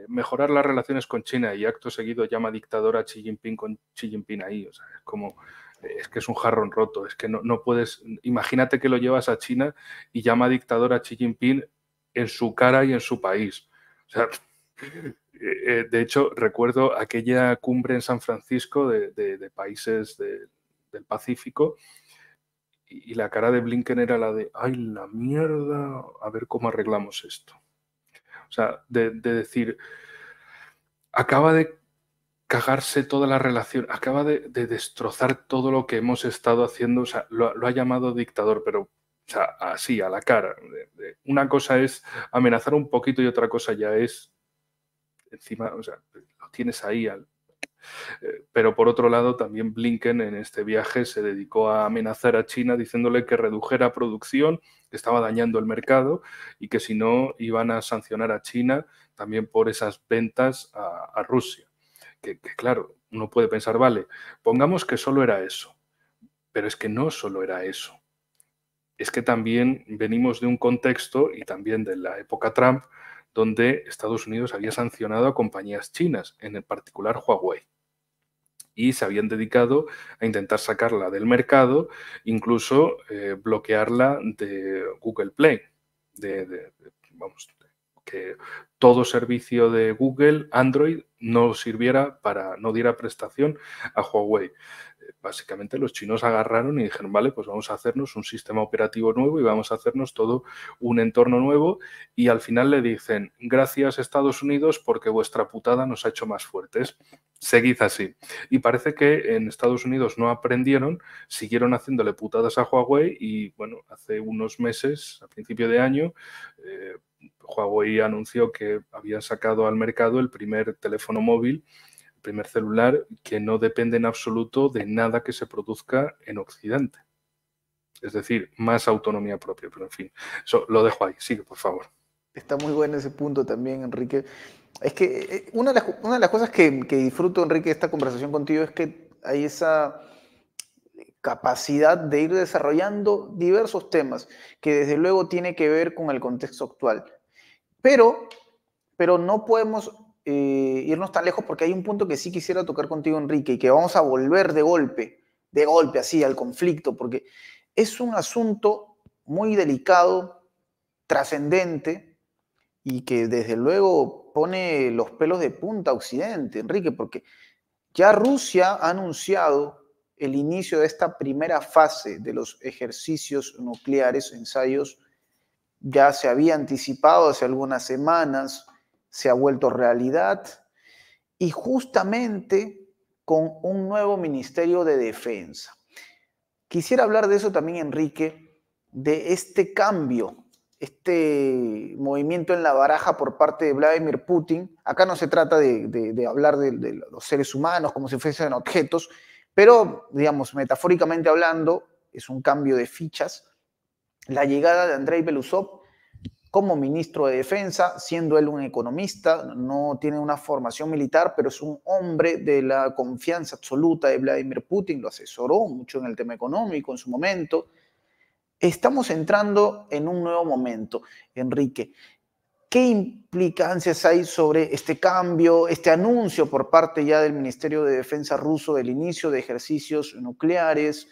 mejorar las relaciones con China y acto seguido llama dictador a Xi Jinping con Xi Jinping ahí. O sea, es como, es que es un jarrón roto, es que no puedes, imagínate que lo llevas a China y llama dictador a Xi Jinping en su cara y en su país. O sea, de hecho, recuerdo aquella cumbre en San Francisco de países del Pacífico y la cara de Blinken era la de, ay, la mierda, a ver cómo arreglamos esto. O sea, de decir, acaba de cagarse toda la relación, acaba de destrozar todo lo que hemos estado haciendo, o sea, lo ha llamado dictador, pero o sea, así, a la cara. Una cosa es amenazar un poquito y otra cosa ya es, encima, o sea, lo tienes ahí pero por otro lado, también Blinken en este viaje se dedicó a amenazar a China diciéndole que redujera producción, que estaba dañando el mercado y que si no iban a sancionar a China también por esas ventas a Rusia. Que claro, uno puede pensar, vale, pongamos que solo era eso, pero es que no solo era eso. Es que también venimos de un contexto y también de la época Trump donde Estados Unidos había sancionado a compañías chinas, en el particular Huawei. y se habían dedicado a intentar sacarla del mercado, incluso bloquearla de Google Play, vamos, que todo servicio de Google, Android, no sirviera no diera prestación a Huawei. Básicamente los chinos agarraron y dijeron, vale, pues vamos a hacernos un sistema operativo nuevo y vamos a hacernos todo un entorno nuevo, y al final le dicen, gracias Estados Unidos porque vuestra putada nos ha hecho más fuertes, seguid así. Y parece que en Estados Unidos no aprendieron, siguieron haciéndole putadas a Huawei y bueno, hace unos meses, a principio de año, Huawei anunció que había sacado al mercado el primer teléfono móvil, el primer celular, que no depende en absoluto de nada que se produzca en Occidente. Es decir, más autonomía propia, pero en fin, eso lo dejo ahí. Sigue, por favor. Está muy bueno ese punto también, Enrique. Es que una de las cosas que disfruto, Enrique, de esta conversación contigo es que hay esa capacidad de ir desarrollando diversos temas que desde luego tiene que ver con el contexto actual. Pero, pero no podemos irnos tan lejos porque hay un punto que sí quisiera tocar contigo, Enrique, y que vamos a volver de golpe así al conflicto, porque es un asunto muy delicado, trascendente, y que desde luego pone los pelos de punta a Occidente, Enrique, porque ya Rusia ha anunciado el inicio de esta primera fase de los ejercicios nucleares, ensayos, ya se había anticipado hace algunas semanas, se ha vuelto realidad, y justamente con un nuevo Ministerio de Defensa. Quisiera hablar de eso también, Enrique, de este cambio, este movimiento en la baraja por parte de Vladimir Putin. Acá no se trata de hablar de los seres humanos como si fuesen objetos, pero, digamos, metafóricamente hablando, es un cambio de fichas. La llegada de Andrei Belousov como ministro de Defensa, siendo él un economista, no tiene una formación militar, pero es un hombre de la confianza absoluta de Vladimir Putin, lo asesoró mucho en el tema económico en su momento. Estamos entrando en un nuevo momento, Enrique. ¿Qué implicancias hay sobre este cambio, este anuncio por parte ya del Ministerio de Defensa ruso del inicio de ejercicios nucleares?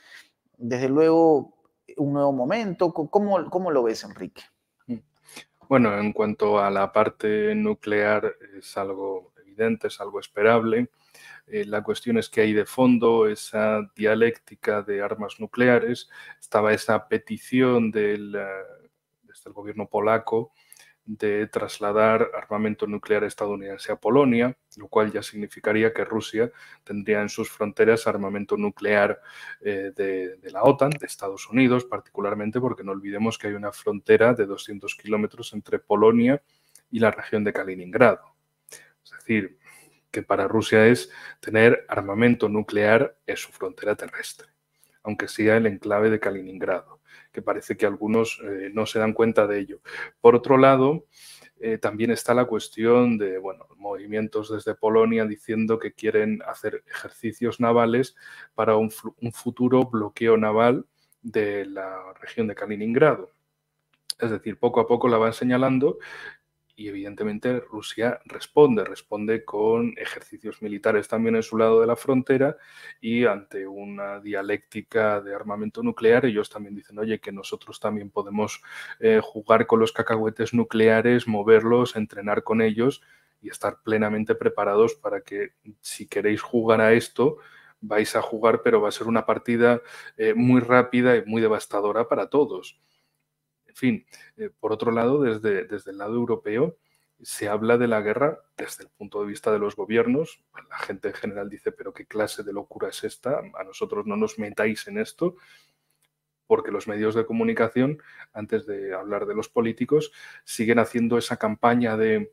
Desde luego, un nuevo momento. ¿Cómo lo ves, Enrique? Bueno, en cuanto a la parte nuclear, es algo evidente, es algo esperable. La cuestión es que hay de fondo esa dialéctica de armas nucleares. Estaba esa petición desde el gobierno polaco de trasladar armamento nuclear estadounidense a Polonia, lo cual ya significaría que Rusia tendría en sus fronteras armamento nuclear de la OTAN, de Estados Unidos, particularmente porque no olvidemos que hay una frontera de 200 kilómetros entre Polonia y la región de Kaliningrado. Es decir, que para Rusia es tener armamento nuclear en su frontera terrestre, aunque sea el enclave de Kaliningrado, que parece que algunos no se dan cuenta de ello. Por otro lado, también está la cuestión de movimientos desde Polonia diciendo que quieren hacer ejercicios navales para un futuro bloqueo naval de la región de Kaliningrado. Es decir, poco a poco la van señalando. Y evidentemente Rusia responde con ejercicios militares también en su lado de la frontera, y ante una dialéctica de armamento nuclear ellos también dicen, oye, que nosotros también podemos jugar con los cacahuetes nucleares, moverlos, entrenar con ellos y estar plenamente preparados para que si queréis jugar a esto, vais a jugar, pero va a ser una partida muy rápida y muy devastadora para todos. En fin, por otro lado, desde el lado europeo se habla de la guerra desde el punto de vista de los gobiernos. La gente en general dice, pero ¿qué clase de locura es esta? A nosotros no nos metáis en esto, porque los medios de comunicación, antes de hablar de los políticos, siguen haciendo esa campaña de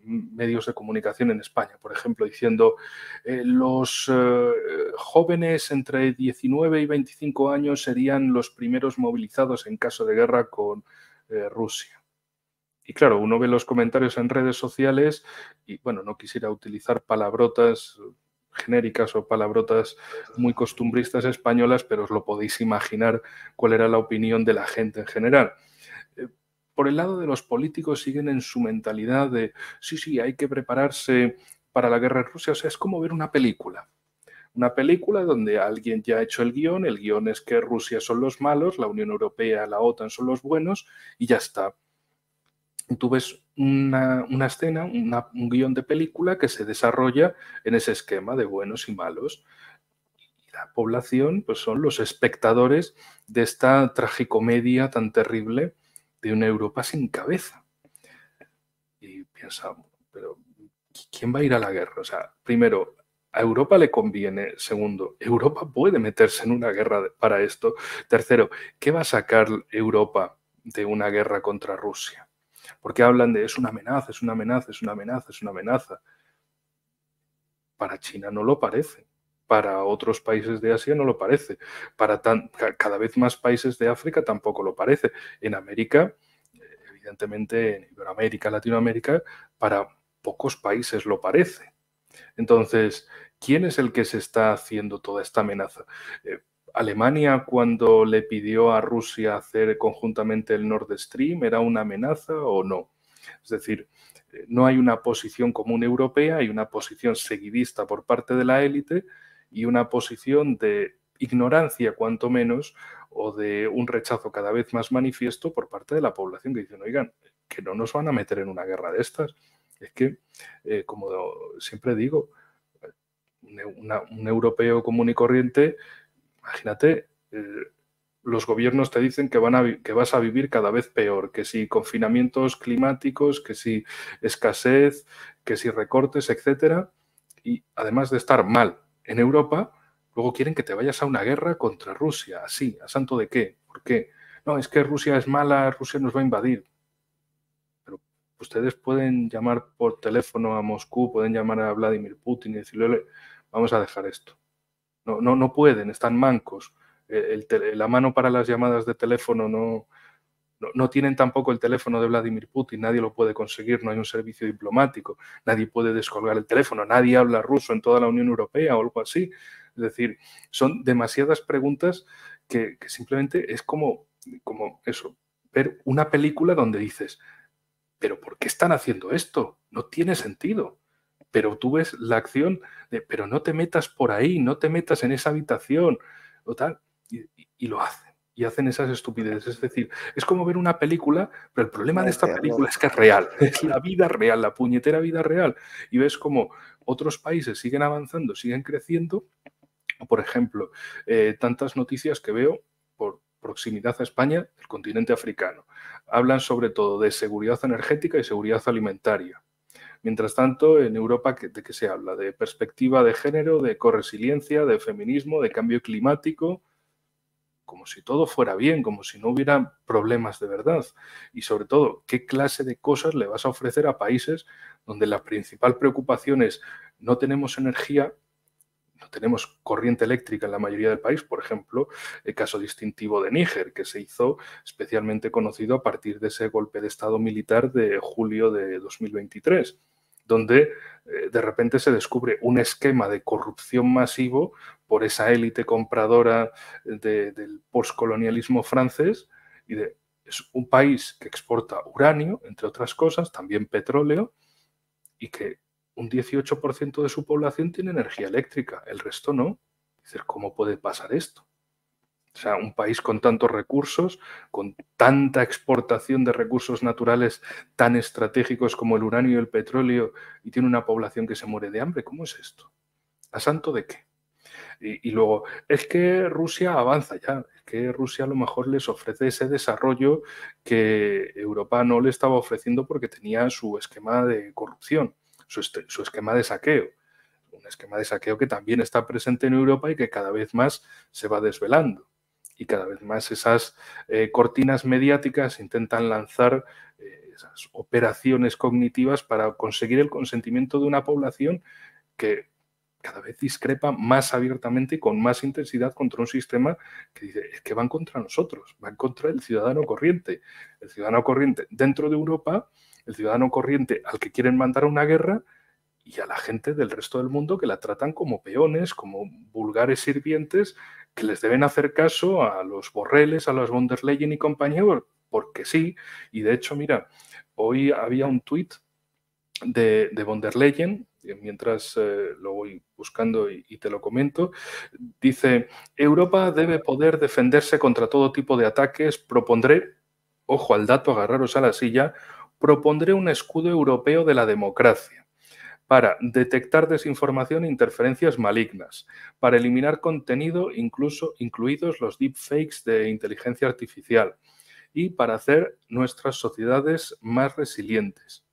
medios de comunicación en España, por ejemplo, diciendo los jóvenes entre 19 y 25 años serían los primeros movilizados en caso de guerra con Rusia. Y claro, uno ve los comentarios en redes sociales y, bueno, no quisiera utilizar palabrotas genéricas o palabrotas muy costumbristas españolas, pero os lo podéis imaginar cuál era la opinión de la gente en general. Por el lado de los políticos siguen en su mentalidad de sí, hay que prepararse para la guerra en Rusia. O sea, es como ver una película. una película donde alguien ya ha hecho el guión es que Rusia son los malos, la Unión Europea, la OTAN son los buenos y ya está. Tú ves una escena, un guión de película que se desarrolla en ese esquema de buenos y malos. Y la población pues son los espectadores de esta tragicomedia tan terrible de una Europa sin cabeza. Y piensa, pero ¿quién va a ir a la guerra? O sea, primero, a Europa le conviene. Segundo, Europa puede meterse en una guerra para esto. Tercero, ¿qué va a sacar Europa de una guerra contra Rusia? Porque hablan de es una amenaza, es una amenaza, es una amenaza, es una amenaza. Para China no lo parece. Para otros países de Asia no lo parece. Para cada vez más países de África tampoco lo parece. En América, evidentemente, en Iberoamérica, Latinoamérica, para pocos países lo parece. Entonces, ¿quién es el que se está haciendo toda esta amenaza? ¿Alemania, cuando le pidió a Rusia hacer conjuntamente el Nord Stream, era una amenaza o no? Es decir, no hay una posición común europea, hay una posición seguidista por parte de la élite y una posición de ignorancia, cuanto menos, o de un rechazo cada vez más manifiesto por parte de la población que dicen, oigan, que no nos van a meter en una guerra de estas. Es que, como siempre digo, un europeo común y corriente, imagínate, los gobiernos te dicen que vas a vivir cada vez peor, que si confinamientos climáticos, que si escasez, que si recortes, etcétera. Y además de estar mal en Europa, luego quieren que te vayas a una guerra contra Rusia. Así, ¿a santo de qué? ¿Por qué? No, es que Rusia es mala, Rusia nos va a invadir. Pero ustedes pueden llamar por teléfono a Moscú, pueden llamar a Vladimir Putin y decirle, vamos a dejar esto. No pueden, están mancos. La mano para las llamadas de teléfono no tienen tampoco el teléfono de Vladimir Putin, nadie lo puede conseguir, no hay un servicio diplomático, nadie puede descolgar el teléfono, nadie habla ruso en toda la Unión Europea o algo así. Es decir, son demasiadas preguntas que simplemente es como eso, ver una película donde dices, ¿pero por qué están haciendo esto? No tiene sentido. Pero tú ves la acción de, pero no te metas por ahí, no te metas en esa habitación o tal, y lo hacen. Y hacen esas estupideces. Es decir, es como ver una película, pero el problema de esta película es que es real, es la vida real, la puñetera vida real. Y ves como otros países siguen avanzando, siguen creciendo. Por ejemplo, tantas noticias que veo por proximidad a España, el continente africano. Hablan sobre todo de seguridad energética y seguridad alimentaria. Mientras tanto, en Europa, ¿de qué se habla? De perspectiva de género, de corresiliencia, de feminismo, de cambio climático, como si todo fuera bien, como si no hubiera problemas de verdad. Y sobre todo, ¿qué clase de cosas le vas a ofrecer a países donde la principal preocupación es no tenemos energía, no tenemos corriente eléctrica en la mayoría del país? Por ejemplo, el caso distintivo de Níger, que se hizo especialmente conocido a partir de ese golpe de Estado militar de julio de 2023, donde de repente se descubre un esquema de corrupción masivo por esa élite compradora del postcolonialismo francés. Es un país que exporta uranio, entre otras cosas, también petróleo, y que un 18% de su población tiene energía eléctrica, el resto no. Dices, ¿cómo puede pasar esto? O sea, un país con tantos recursos, con tanta exportación de recursos naturales tan estratégicos como el uranio y el petróleo, y tiene una población que se muere de hambre. ¿Cómo es esto? ¿A santo de qué? Y luego, es que Rusia avanza ya, es que Rusia a lo mejor les ofrece ese desarrollo que Europa no le estaba ofreciendo porque tenía su esquema de corrupción, su esquema de saqueo. Un esquema de saqueo que también está presente en Europa y que cada vez más se va desvelando. Y cada vez más esas cortinas mediáticas intentan lanzar esas operaciones cognitivas para conseguir el consentimiento de una población que cada vez discrepa más abiertamente y con más intensidad contra un sistema que dice, es que van contra nosotros, van contra el ciudadano corriente. El ciudadano corriente dentro de Europa, el ciudadano corriente al que quieren mandar a una guerra, y a la gente del resto del mundo que la tratan como peones, como vulgares sirvientes, que les deben hacer caso a los Borreles, a los von der Leyen y compañía, porque sí. Y de hecho, mira, hoy había un tuit de von der Leyen mientras lo voy buscando y te lo comento, dice, Europa debe poder defenderse contra todo tipo de ataques, propondré, ojo al dato, agarraros a la silla, propondré un escudo europeo de la democracia para detectar desinformación e interferencias malignas, para eliminar contenido, incluidos los deepfakes de inteligencia artificial, y para hacer nuestras sociedades más resilientes.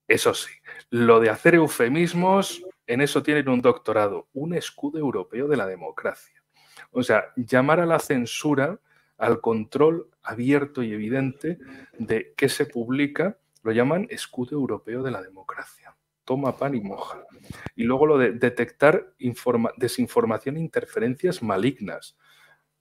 Eso sí, lo de hacer eufemismos, en eso tienen un doctorado, un escudo europeo de la democracia. O sea, llamar a la censura, al control abierto y evidente de qué se publica, lo llaman escudo europeo de la democracia. Toma pan y moja. Y luego lo de detectar desinformación e interferencias malignas.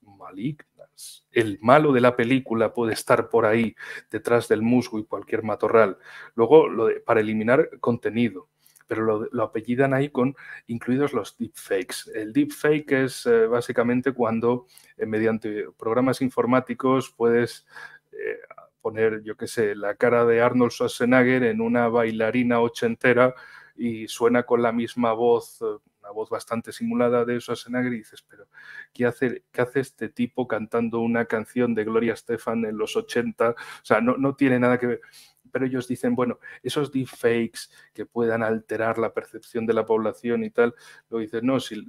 Malignas. El malo de la película puede estar por ahí, detrás del musgo y cualquier matorral. Luego, para eliminar contenido, pero lo apellidan ahí con incluidos los deepfakes. El deepfake es básicamente cuando mediante programas informáticos puedes poner, yo qué sé, la cara de Arnold Schwarzenegger en una bailarina ochentera y suena con la misma voz, una voz bastante simulada de Schwarzenegger, y dices, pero qué hace este tipo cantando una canción de Gloria Estefan en los 80? O sea, no tiene nada que ver. Pero ellos dicen, bueno, esos deepfakes que puedan alterar la percepción de la población y tal, lo dicen, no, si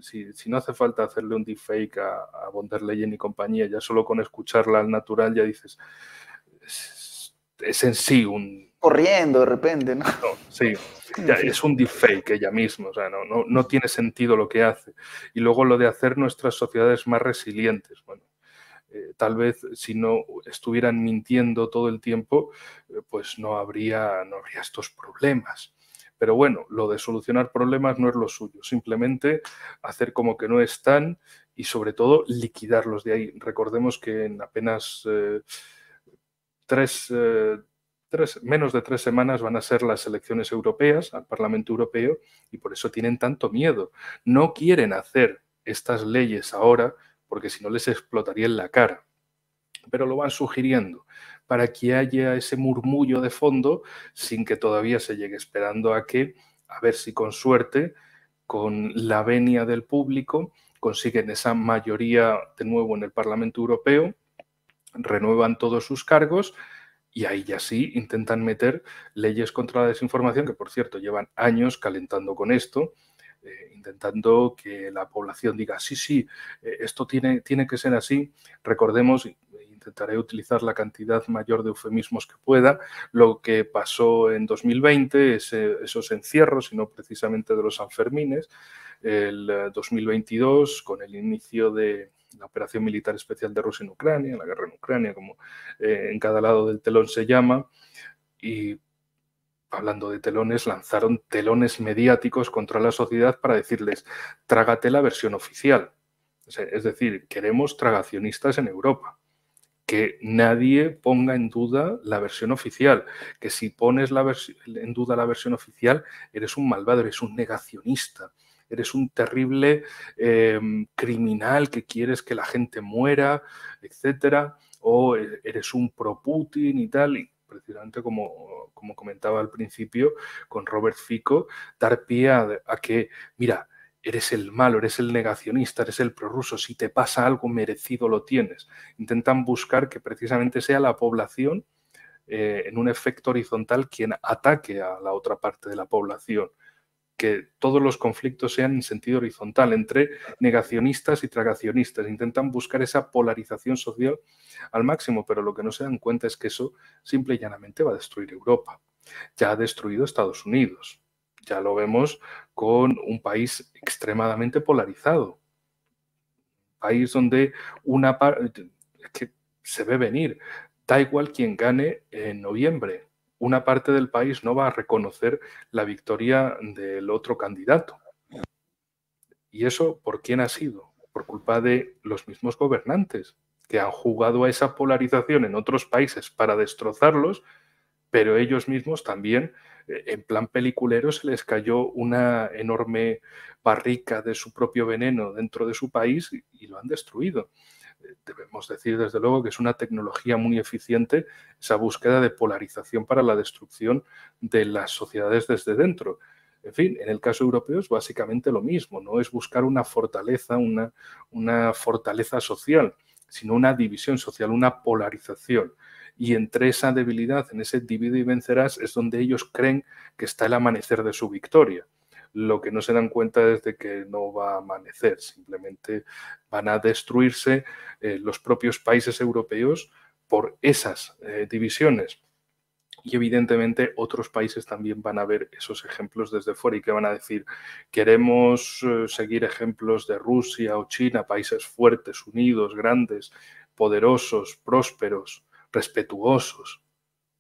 no hace falta hacerle un deepfake a von der Leyen y compañía, ya solo con escucharla al natural ya dices, es en sí un... Corriendo de repente, ¿no? No, sí, ya es un deepfake ella misma, o sea, no tiene sentido lo que hace. Y luego lo de hacer nuestras sociedades más resilientes, bueno, tal vez si no estuvieran mintiendo todo el tiempo, pues no habría estos problemas. Pero bueno, lo de solucionar problemas no es lo suyo, simplemente hacer como que no están y sobre todo liquidarlos de ahí. Recordemos que en apenas menos de 3 semanas van a ser las elecciones europeas al Parlamento Europeo y por eso tienen tanto miedo. No quieren hacer estas leyes ahora porque si no les explotaría en la cara, pero lo van sugiriendo para que haya ese murmullo de fondo sin que todavía se llegue, esperando a ver si con suerte, con la venia del público, consiguen esa mayoría de nuevo en el Parlamento Europeo, renuevan todos sus cargos y ahí ya sí intentan meter leyes contra la desinformación, que por cierto llevan años calentando con esto, intentando que la población diga, sí, esto tiene que ser así. Recordemos, intentaré utilizar la cantidad mayor de eufemismos que pueda, lo que pasó en 2020, esos encierros, y no precisamente de los Sanfermines, el 2022, con el inicio de la operación militar especial de Rusia en Ucrania, la guerra en Ucrania, como en cada lado del telón se llama, y hablando de telones, lanzaron telones mediáticos contra la sociedad para decirles, trágate la versión oficial. Es decir, queremos tragacionistas en Europa. Que nadie ponga en duda la versión oficial, que si pones en duda la versión oficial, eres un malvado, eres un negacionista, eres un terrible criminal que quieres que la gente muera, etcétera, o eres un pro-Putin y tal, y precisamente como comentaba al principio con Robert Fico, dar pie a que, mira, eres el malo, eres el negacionista, eres el prorruso, si te pasa algo merecido lo tienes. Intentan buscar que precisamente sea la población en un efecto horizontal quien ataque a la otra parte de la población, que todos los conflictos sean en sentido horizontal entre negacionistas y tragacionistas. Intentan buscar esa polarización social al máximo, pero lo que no se dan cuenta es que eso simple y llanamente va a destruir Europa. Ya ha destruido Estados Unidos. Ya lo vemos con un país extremadamente polarizado. País donde una parte que se ve venir, da igual quien gane en noviembre, una parte del país no va a reconocer la victoria del otro candidato. ¿Y eso por quién ha sido? Por culpa de los mismos gobernantes, que han jugado a esa polarización en otros países para destrozarlos, pero ellos mismos también, en plan peliculero, se les cayó una enorme barrica de su propio veneno dentro de su país y lo han destruido. Debemos decir, desde luego, que es una tecnología muy eficiente esa búsqueda de polarización para la destrucción de las sociedades desde dentro. En fin, en el caso europeo es básicamente lo mismo, no es buscar una fortaleza, una fortaleza social, sino una división social, una polarización. Y entre esa debilidad, en ese divide y vencerás, es donde ellos creen que está el amanecer de su victoria. Lo que no se dan cuenta es de que no va a amanecer, simplemente van a destruirse los propios países europeos por esas divisiones. Y evidentemente otros países también van a ver esos ejemplos desde fuera y que van a decir, queremos seguir ejemplos de Rusia o China, países fuertes, unidos, grandes, poderosos, prósperos, respetuosos.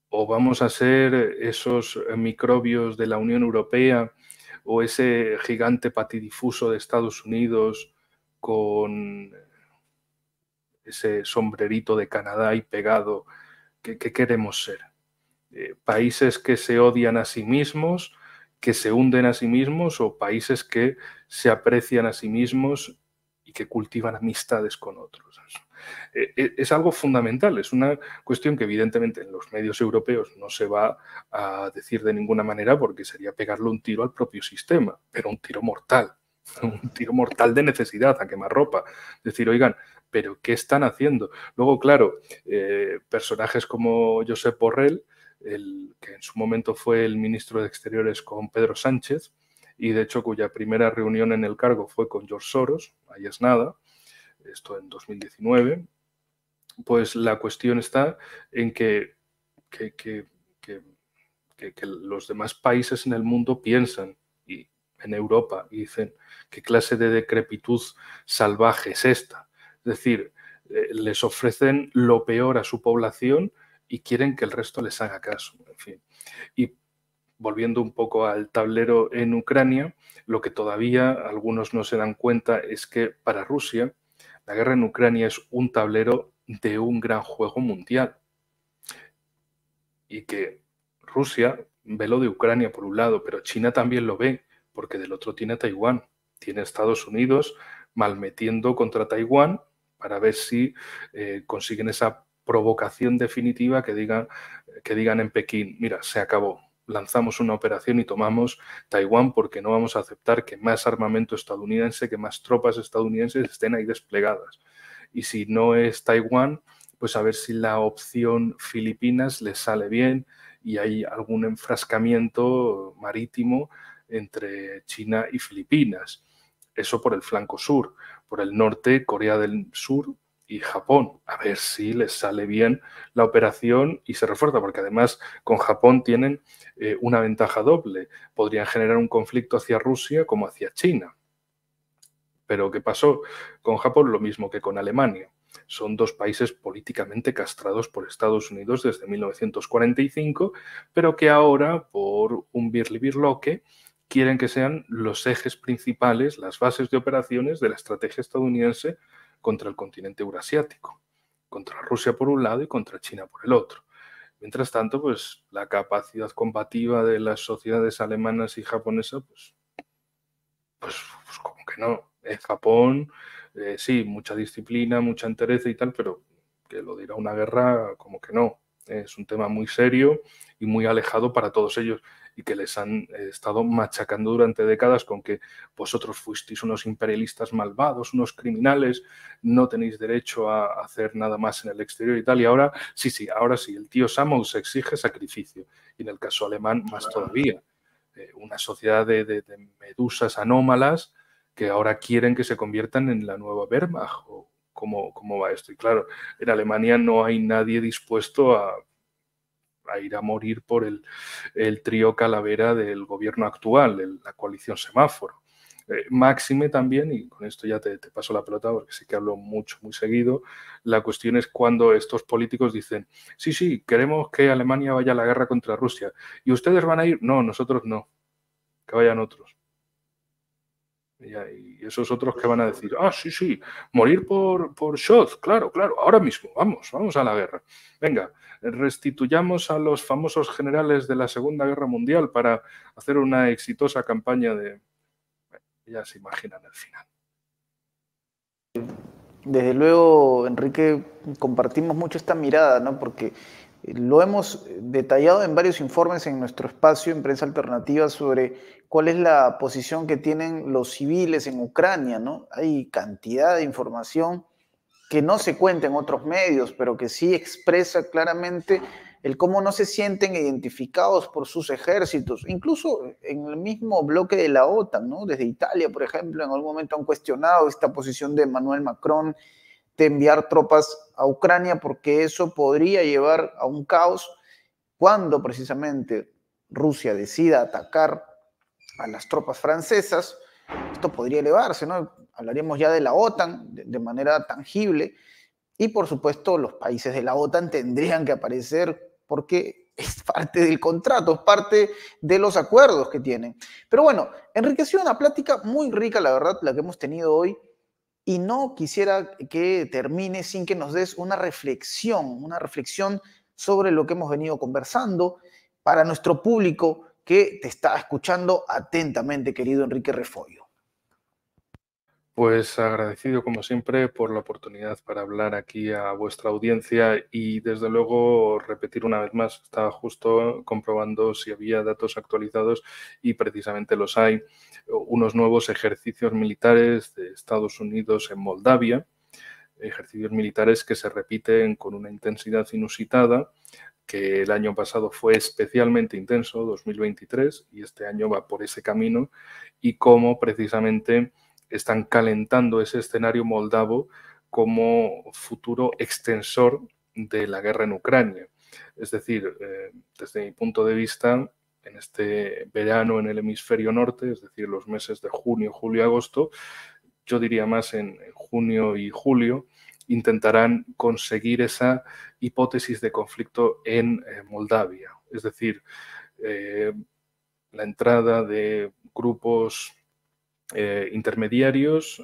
O vamos a ser esos microbios de la Unión Europea o ese gigante patidifuso de Estados Unidos con ese sombrerito de Canadá ahí pegado. ¿Qué queremos ser? Países que se odian a sí mismos, que se hunden a sí mismos, o países que se aprecian a sí mismos y que cultivan amistades con otros. Es algo fundamental, es una cuestión que evidentemente en los medios europeos no se va a decir de ninguna manera porque sería pegarle un tiro al propio sistema, pero un tiro mortal. Un tiro mortal de necesidad, a quemarropa. Decir, oigan, ¿pero qué están haciendo? Luego, claro, personajes como Josep Borrell, que en su momento fue el ministro de Exteriores con Pedro Sánchez, y de hecho cuya primera reunión en el cargo fue con George Soros, ahí es nada, esto en 2019, pues la cuestión está en que los demás países en el mundo piensan, y en Europa, y dicen, ¿qué clase de decrepitud salvaje es esta? Es decir, les ofrecen lo peor a su población y quieren que el resto les haga caso. En fin. Y volviendo un poco al tablero en Ucrania, lo que todavía algunos no se dan cuenta es que para Rusia la guerra en Ucrania es un tablero de un gran juego mundial y que Rusia ve lo de Ucrania por un lado, pero China también lo ve, porque del otro tiene Taiwán, tiene Estados Unidos malmetiendo contra Taiwán para ver si consiguen esa provocación definitiva que digan en Pekín, mira, se acabó, lanzamos una operación y tomamos Taiwán porque no vamos a aceptar que más armamento estadounidense, que más tropas estadounidenses estén ahí desplegadas. Y si no es Taiwán, pues a ver si la opción Filipinas les sale bien y hay algún enfrascamiento marítimo entre China y Filipinas. Eso por el flanco sur. Por el norte, Corea del Sur y Japón. A ver si les sale bien la operación y se refuerza, porque además con Japón tienen una ventaja doble. Podrían generar un conflicto hacia Rusia como hacia China. Pero ¿qué pasó con Japón? Lo mismo que con Alemania. Son dos países políticamente castrados por Estados Unidos desde 1945, pero que ahora, por un birlibirloque, quieren que sean los ejes principales, las bases de operaciones de la estrategia estadounidense contra el continente eurasiático, contra Rusia por un lado y contra China por el otro. Mientras tanto, pues la capacidad combativa de las sociedades alemanas y japonesas, pues como que no. En Japón, sí, mucha disciplina, mucha entereza y tal, pero que lo dirá una guerra, como que no. Es un tema muy serio y muy alejado para todos ellos y que les han estado machacando durante décadas con que vosotros fuisteis unos imperialistas malvados, unos criminales, no tenéis derecho a hacer nada más en el exterior y tal. Y ahora sí, el tío Samos exige sacrificio. Y en el caso alemán, más todavía. Una sociedad de medusas anómalas que ahora quieren que se conviertan en la nueva Wehrmacht. ¿O cómo va esto? Y claro, en Alemania no hay nadie dispuesto a ir a morir por el trío calavera del gobierno actual, la coalición semáforo. Máxime también, y con esto ya te paso la pelota porque sí que hablo mucho, muy seguido, la cuestión es cuando estos políticos dicen, sí, queremos que Alemania vaya a la guerra contra Rusia. ¿Y ustedes van a ir? No, nosotros no, que vayan otros. Y esos otros que van a decir, sí, morir por shots, claro, ahora mismo, vamos a la guerra. Venga, restituyamos a los famosos generales de la Segunda Guerra Mundial para hacer una exitosa campaña de... Ya se imaginan el final. Desde luego, Enrique, compartimos mucho esta mirada, ¿no? Porque Lo hemos detallado en varios informes en nuestro espacio en Prensa Alternativa sobre cuál es la posición que tienen los civiles en Ucrania, ¿no? Hay cantidad de información que no se cuenta en otros medios, pero que sí expresa claramente el cómo no se sienten identificados por sus ejércitos, incluso en el mismo bloque de la OTAN, ¿no? Desde Italia, por ejemplo, en algún momento han cuestionado esta posición de Emmanuel Macron de enviar tropas a Ucrania porque eso podría llevar a un caos cuando precisamente Rusia decida atacar a las tropas francesas. Esto podría elevarse, ¿no? Hablaríamos ya de la OTAN de manera tangible y por supuesto los países de la OTAN tendrían que aparecer porque es parte del contrato, es parte de los acuerdos que tienen. Pero bueno, enriqueció una plática muy rica, la verdad, la que hemos tenido hoy. Y no quisiera que termine sin que nos des una reflexión sobre lo que hemos venido conversando para nuestro público que te está escuchando atentamente, querido Enrique Refollo. Pues agradecido como siempre por la oportunidad para hablar aquí a vuestra audiencia y desde luego repetir una vez más, estaba justo comprobando si había datos actualizados y precisamente los hay, unos nuevos ejercicios militares de Estados Unidos en Moldavia, ejercicios militares que se repiten con una intensidad inusitada, que el año pasado fue especialmente intenso, 2023, y este año va por ese camino, y cómo precisamente están calentando ese escenario moldavo como futuro extensor de la guerra en Ucrania. Es decir, desde mi punto de vista, en este verano en el hemisferio norte, es decir, los meses de junio, julio y agosto, yo diría más en junio y julio, intentarán conseguir esa hipótesis de conflicto en Moldavia. Es decir, la entrada de grupos intermediarios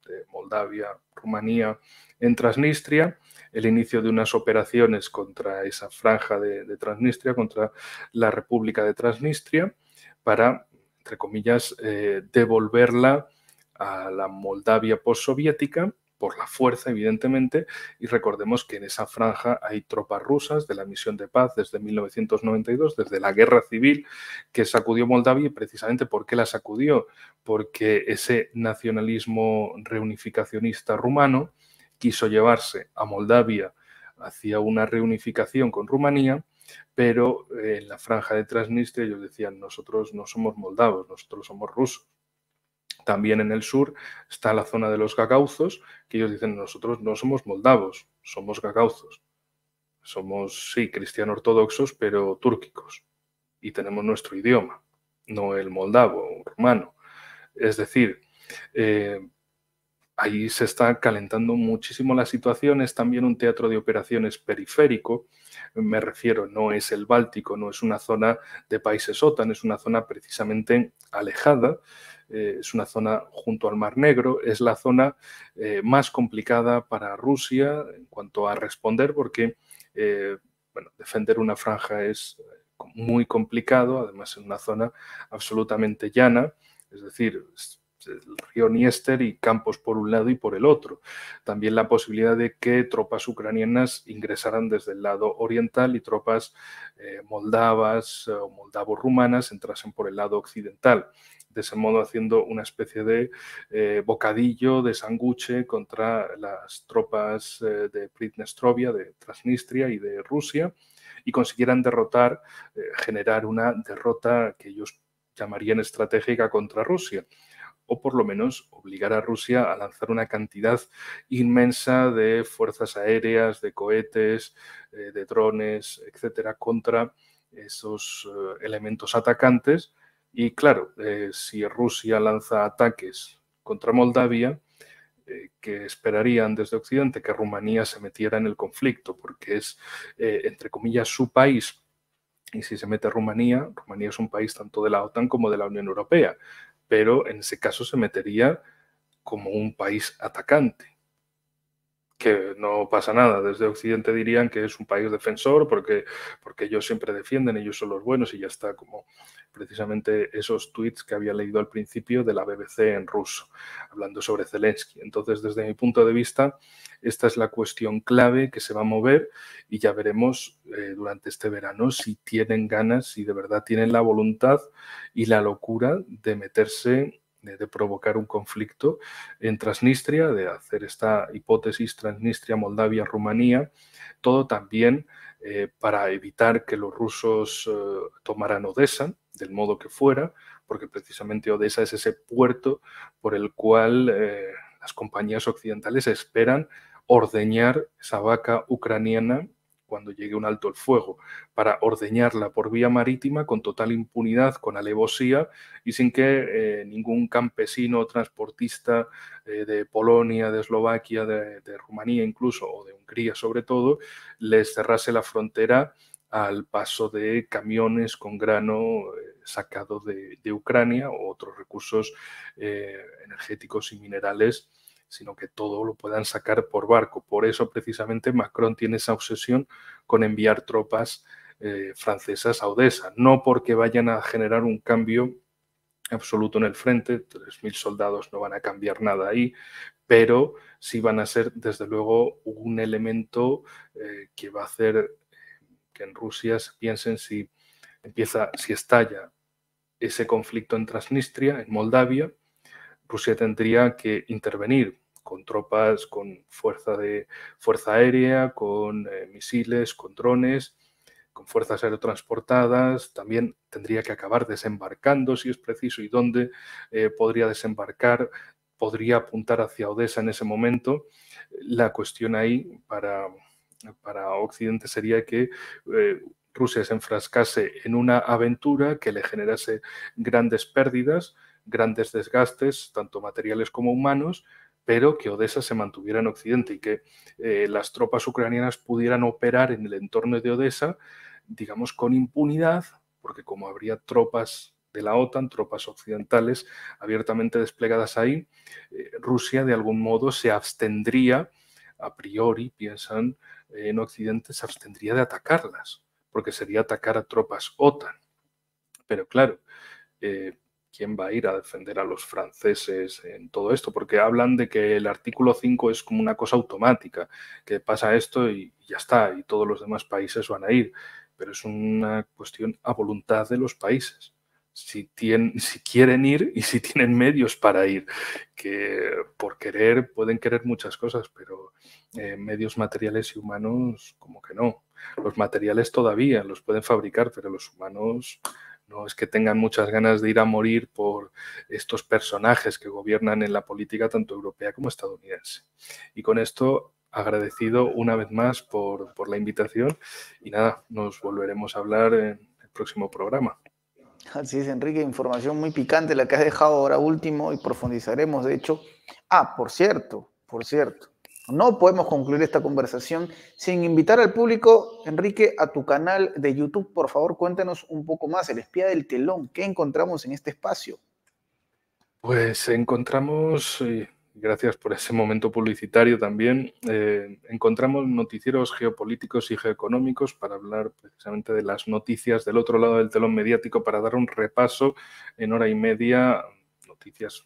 de Moldavia, Rumanía, en Transnistria, el inicio de unas operaciones contra esa franja de Transnistria, contra la República de Transnistria, para, entre comillas, devolverla a la Moldavia postsoviética por la fuerza, evidentemente, y recordemos que en esa franja hay tropas rusas de la misión de paz desde 1992, desde la guerra civil que sacudió Moldavia. Y precisamente ¿por qué la sacudió? Porque ese nacionalismo reunificacionista rumano quiso llevarse a Moldavia hacia una reunificación con Rumanía, pero en la franja de Transnistria ellos decían, nosotros no somos moldavos, nosotros somos rusos. También en el sur está la zona de los gagauzos, que ellos dicen, nosotros no somos moldavos, somos gagauzos. Somos, sí, cristiano ortodoxos, pero túrquicos. Y tenemos nuestro idioma, no el moldavo o rumano. Es decir, ahí se está calentando muchísimo la situación, es también un teatro de operaciones periférico, me refiero, no es el Báltico, no es una zona de países OTAN, es una zona precisamente alejada, es una zona junto al Mar Negro, es la zona más complicada para Rusia en cuanto a responder, porque bueno, defender una franja es muy complicado, además en una zona absolutamente llana, es decir, el río Dniester y campos por un lado y por el otro. También la posibilidad de que tropas ucranianas ingresaran desde el lado oriental y tropas moldavas o moldavo-rumanas entrasen por el lado occidental. De ese modo haciendo una especie de bocadillo de sanguche contra las tropas de Pridnestrovia, de Transnistria y de Rusia, y consiguieran derrotar, generar una derrota que ellos llamarían estratégica contra Rusia, o por lo menos obligar a Rusia a lanzar una cantidad inmensa de fuerzas aéreas, de cohetes, de drones, etcétera, contra esos elementos atacantes. Y claro, si Rusia lanza ataques contra Moldavia, que esperarían desde Occidente que Rumanía se metiera en el conflicto, porque es, entre comillas, su país. Y si se mete Rumanía, Rumanía es un país tanto de la OTAN como de la Unión Europea, pero en ese caso se metería como un país atacante. que no pasa nada. Desde Occidente dirían que es un país defensor porque ellos siempre defienden, ellos son los buenos y ya está, como precisamente esos tweets que había leído al principio de la BBC en ruso, hablando sobre Zelensky. Entonces, desde mi punto de vista, esta es la cuestión clave que se va a mover y ya veremos durante este verano si tienen ganas, si de verdad tienen la voluntad y la locura de meterse, de provocar un conflicto en Transnistria, de hacer esta hipótesis Transnistria-Moldavia-Rumanía, todo también para evitar que los rusos tomaran Odessa, del modo que fuera, porque precisamente Odessa es ese puerto por el cual las compañías occidentales esperan ordeñar esa vaca ucraniana cuando llegue un alto el fuego, para ordeñarla por vía marítima con total impunidad, con alevosía y sin que ningún campesino o transportista de Polonia, de Eslovaquia, de Rumanía incluso, o de Hungría sobre todo, les cerrase la frontera al paso de camiones con grano sacado de Ucrania o otros recursos energéticos y minerales, sino que todo lo puedan sacar por barco. Por eso precisamente Macron tiene esa obsesión con enviar tropas francesas a Odessa, no porque vayan a generar un cambio absoluto en el frente, 3.000 soldados no van a cambiar nada ahí, pero sí van a ser desde luego un elemento que va a hacer que en Rusia se piensen si estalla ese conflicto en Transnistria, en Moldavia, Rusia tendría que intervenir con tropas, con fuerza aérea, con misiles, con drones, con fuerzas aerotransportadas. También tendría que acabar desembarcando si es preciso y dónde podría desembarcar. Podría apuntar hacia Odessa en ese momento. La cuestión ahí para Occidente sería que Rusia se enfrascase en una aventura que le generase grandes pérdidas, grandes desgastes, tanto materiales como humanos, pero que Odessa se mantuviera en Occidente y que las tropas ucranianas pudieran operar en el entorno de Odessa, digamos, con impunidad, porque como habría tropas de la OTAN, tropas occidentales abiertamente desplegadas ahí, Rusia de algún modo se abstendría, a priori, piensan en Occidente, se abstendría de atacarlas, porque sería atacar a tropas OTAN. Pero claro, ¿quién va a ir a defender a los franceses en todo esto? Porque hablan de que el artículo 5 es como una cosa automática, que pasa esto y ya está, y todos los demás países van a ir. Pero es una cuestión a voluntad de los países. Si quieren ir y si tienen medios para ir, que por querer pueden querer muchas cosas, pero medios materiales y humanos como que no. Los materiales todavía los pueden fabricar, pero los humanos no es que tengan muchas ganas de ir a morir por estos personajes que gobiernan en la política tanto europea como estadounidense. Y con esto, agradecido una vez más por la invitación y nada, nos volveremos a hablar en el próximo programa. Así es, Enrique, información muy picante la que has dejado ahora último y profundizaremos, de hecho. Por cierto, no podemos concluir esta conversación sin invitar al público, Enrique, a tu canal de YouTube. Por favor, cuéntanos un poco más, El Espía del Telón. ¿Qué encontramos en este espacio? Pues encontramos, gracias por ese momento publicitario también, encontramos noticieros geopolíticos y geoeconómicos para hablar precisamente de las noticias del otro lado del telón mediático, para dar un repaso en hora y media, noticias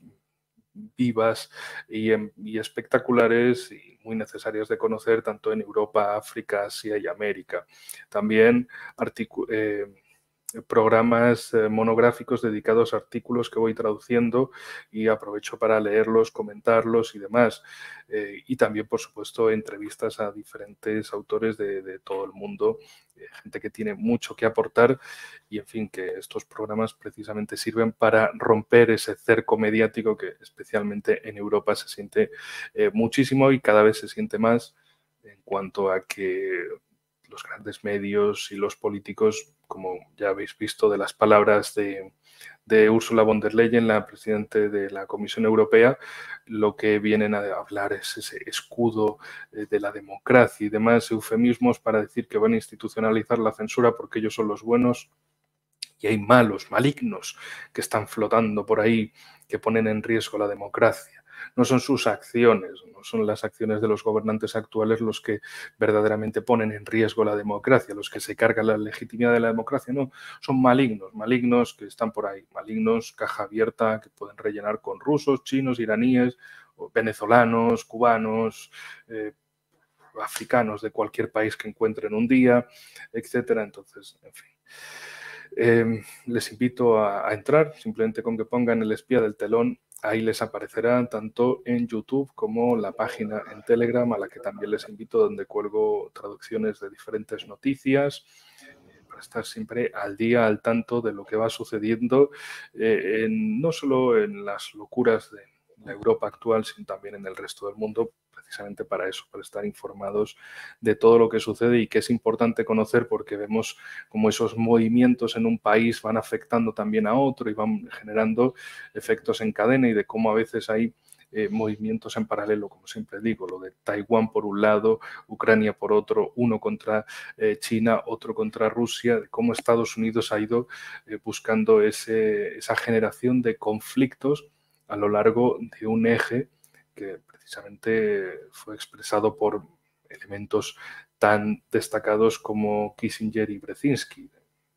vivas y espectaculares y muy necesarias de conocer tanto en Europa, África, Asia y América. También programas monográficos dedicados a artículos que voy traduciendo y aprovecho para leerlos, comentarlos y demás. Y también, por supuesto, entrevistas a diferentes autores de todo el mundo, gente que tiene mucho que aportar y, en fin, que estos programas precisamente sirven para romper ese cerco mediático que especialmente en Europa se siente muchísimo y cada vez se siente más en cuanto a que los grandes medios y los políticos, como ya habéis visto de las palabras de Ursula von der Leyen, la presidenta de la Comisión Europea, lo que vienen a hablar es ese escudo de la democracia y demás eufemismos para decir que van a institucionalizar la censura porque ellos son los buenos y hay malos, malignos, que están flotando por ahí, que ponen en riesgo la democracia. no son sus acciones, no son las acciones de los gobernantes actuales los que verdaderamente ponen en riesgo la democracia, los que se cargan la legitimidad de la democracia, no, son malignos que están por ahí, malignos, caja abierta, que pueden rellenar con rusos, chinos, iraníes, venezolanos, cubanos, africanos de cualquier país que encuentren un día, etcétera. Entonces, en fin. Les invito a entrar, simplemente con que pongan El espía del telón, ahí les aparecerá tanto en YouTube como la página en Telegram, a la que también les invito, donde cuelgo traducciones de diferentes noticias, para estar siempre al día, al tanto de lo que va sucediendo, no solo en las locuras de la Europa actual, sino también en el resto del mundo, precisamente para eso, para estar informados de todo lo que sucede y que es importante conocer, porque vemos cómo esos movimientos en un país van afectando también a otro y van generando efectos en cadena, y de cómo a veces hay movimientos en paralelo, como siempre digo, lo de Taiwán por un lado, Ucrania por otro, uno contra China, otro contra Rusia, de cómo Estados Unidos ha ido buscando esa generación de conflictos a lo largo de un eje que precisamente fue expresado por elementos tan destacados como Kissinger y Brzezinski,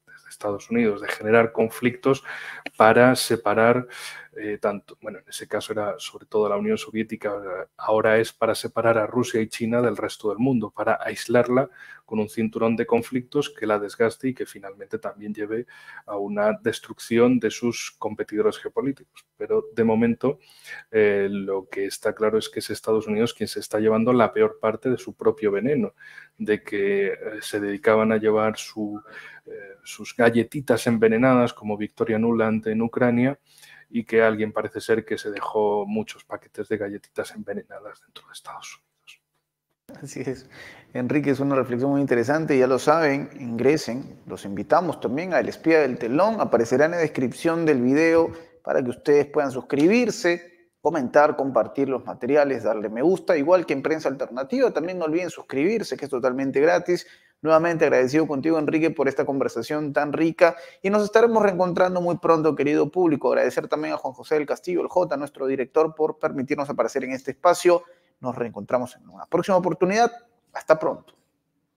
desde Estados Unidos, de generar conflictos para separar tanto, bueno, en ese caso era sobre todo la Unión Soviética, ahora es para separar a Rusia y China del resto del mundo, para aislarla con un cinturón de conflictos que la desgaste y que finalmente también lleve a una destrucción de sus competidores geopolíticos. Pero de momento lo que está claro es que es Estados Unidos quien se está llevando la peor parte de su propio veneno, de que se dedicaban a llevar sus galletitas envenenadas como Victoria Nuland en Ucrania, y que alguien parece ser que se dejó muchos paquetes de galletitas envenenadas dentro de Estados Unidos. Así es. Enrique, es una reflexión muy interesante, ya lo saben, ingresen, los invitamos también a El Espía del Telón, aparecerá en la descripción del video para que ustedes puedan suscribirse, comentar, compartir los materiales, darle me gusta, igual que en Prensa Alternativa, también no olviden suscribirse, que es totalmente gratis. Nuevamente agradecido contigo, Enrique, por esta conversación tan rica y nos estaremos reencontrando muy pronto, querido público. Agradecer también a Juan José del Castillo, el J, nuestro director, por permitirnos aparecer en este espacio. Nos reencontramos en una próxima oportunidad. Hasta pronto.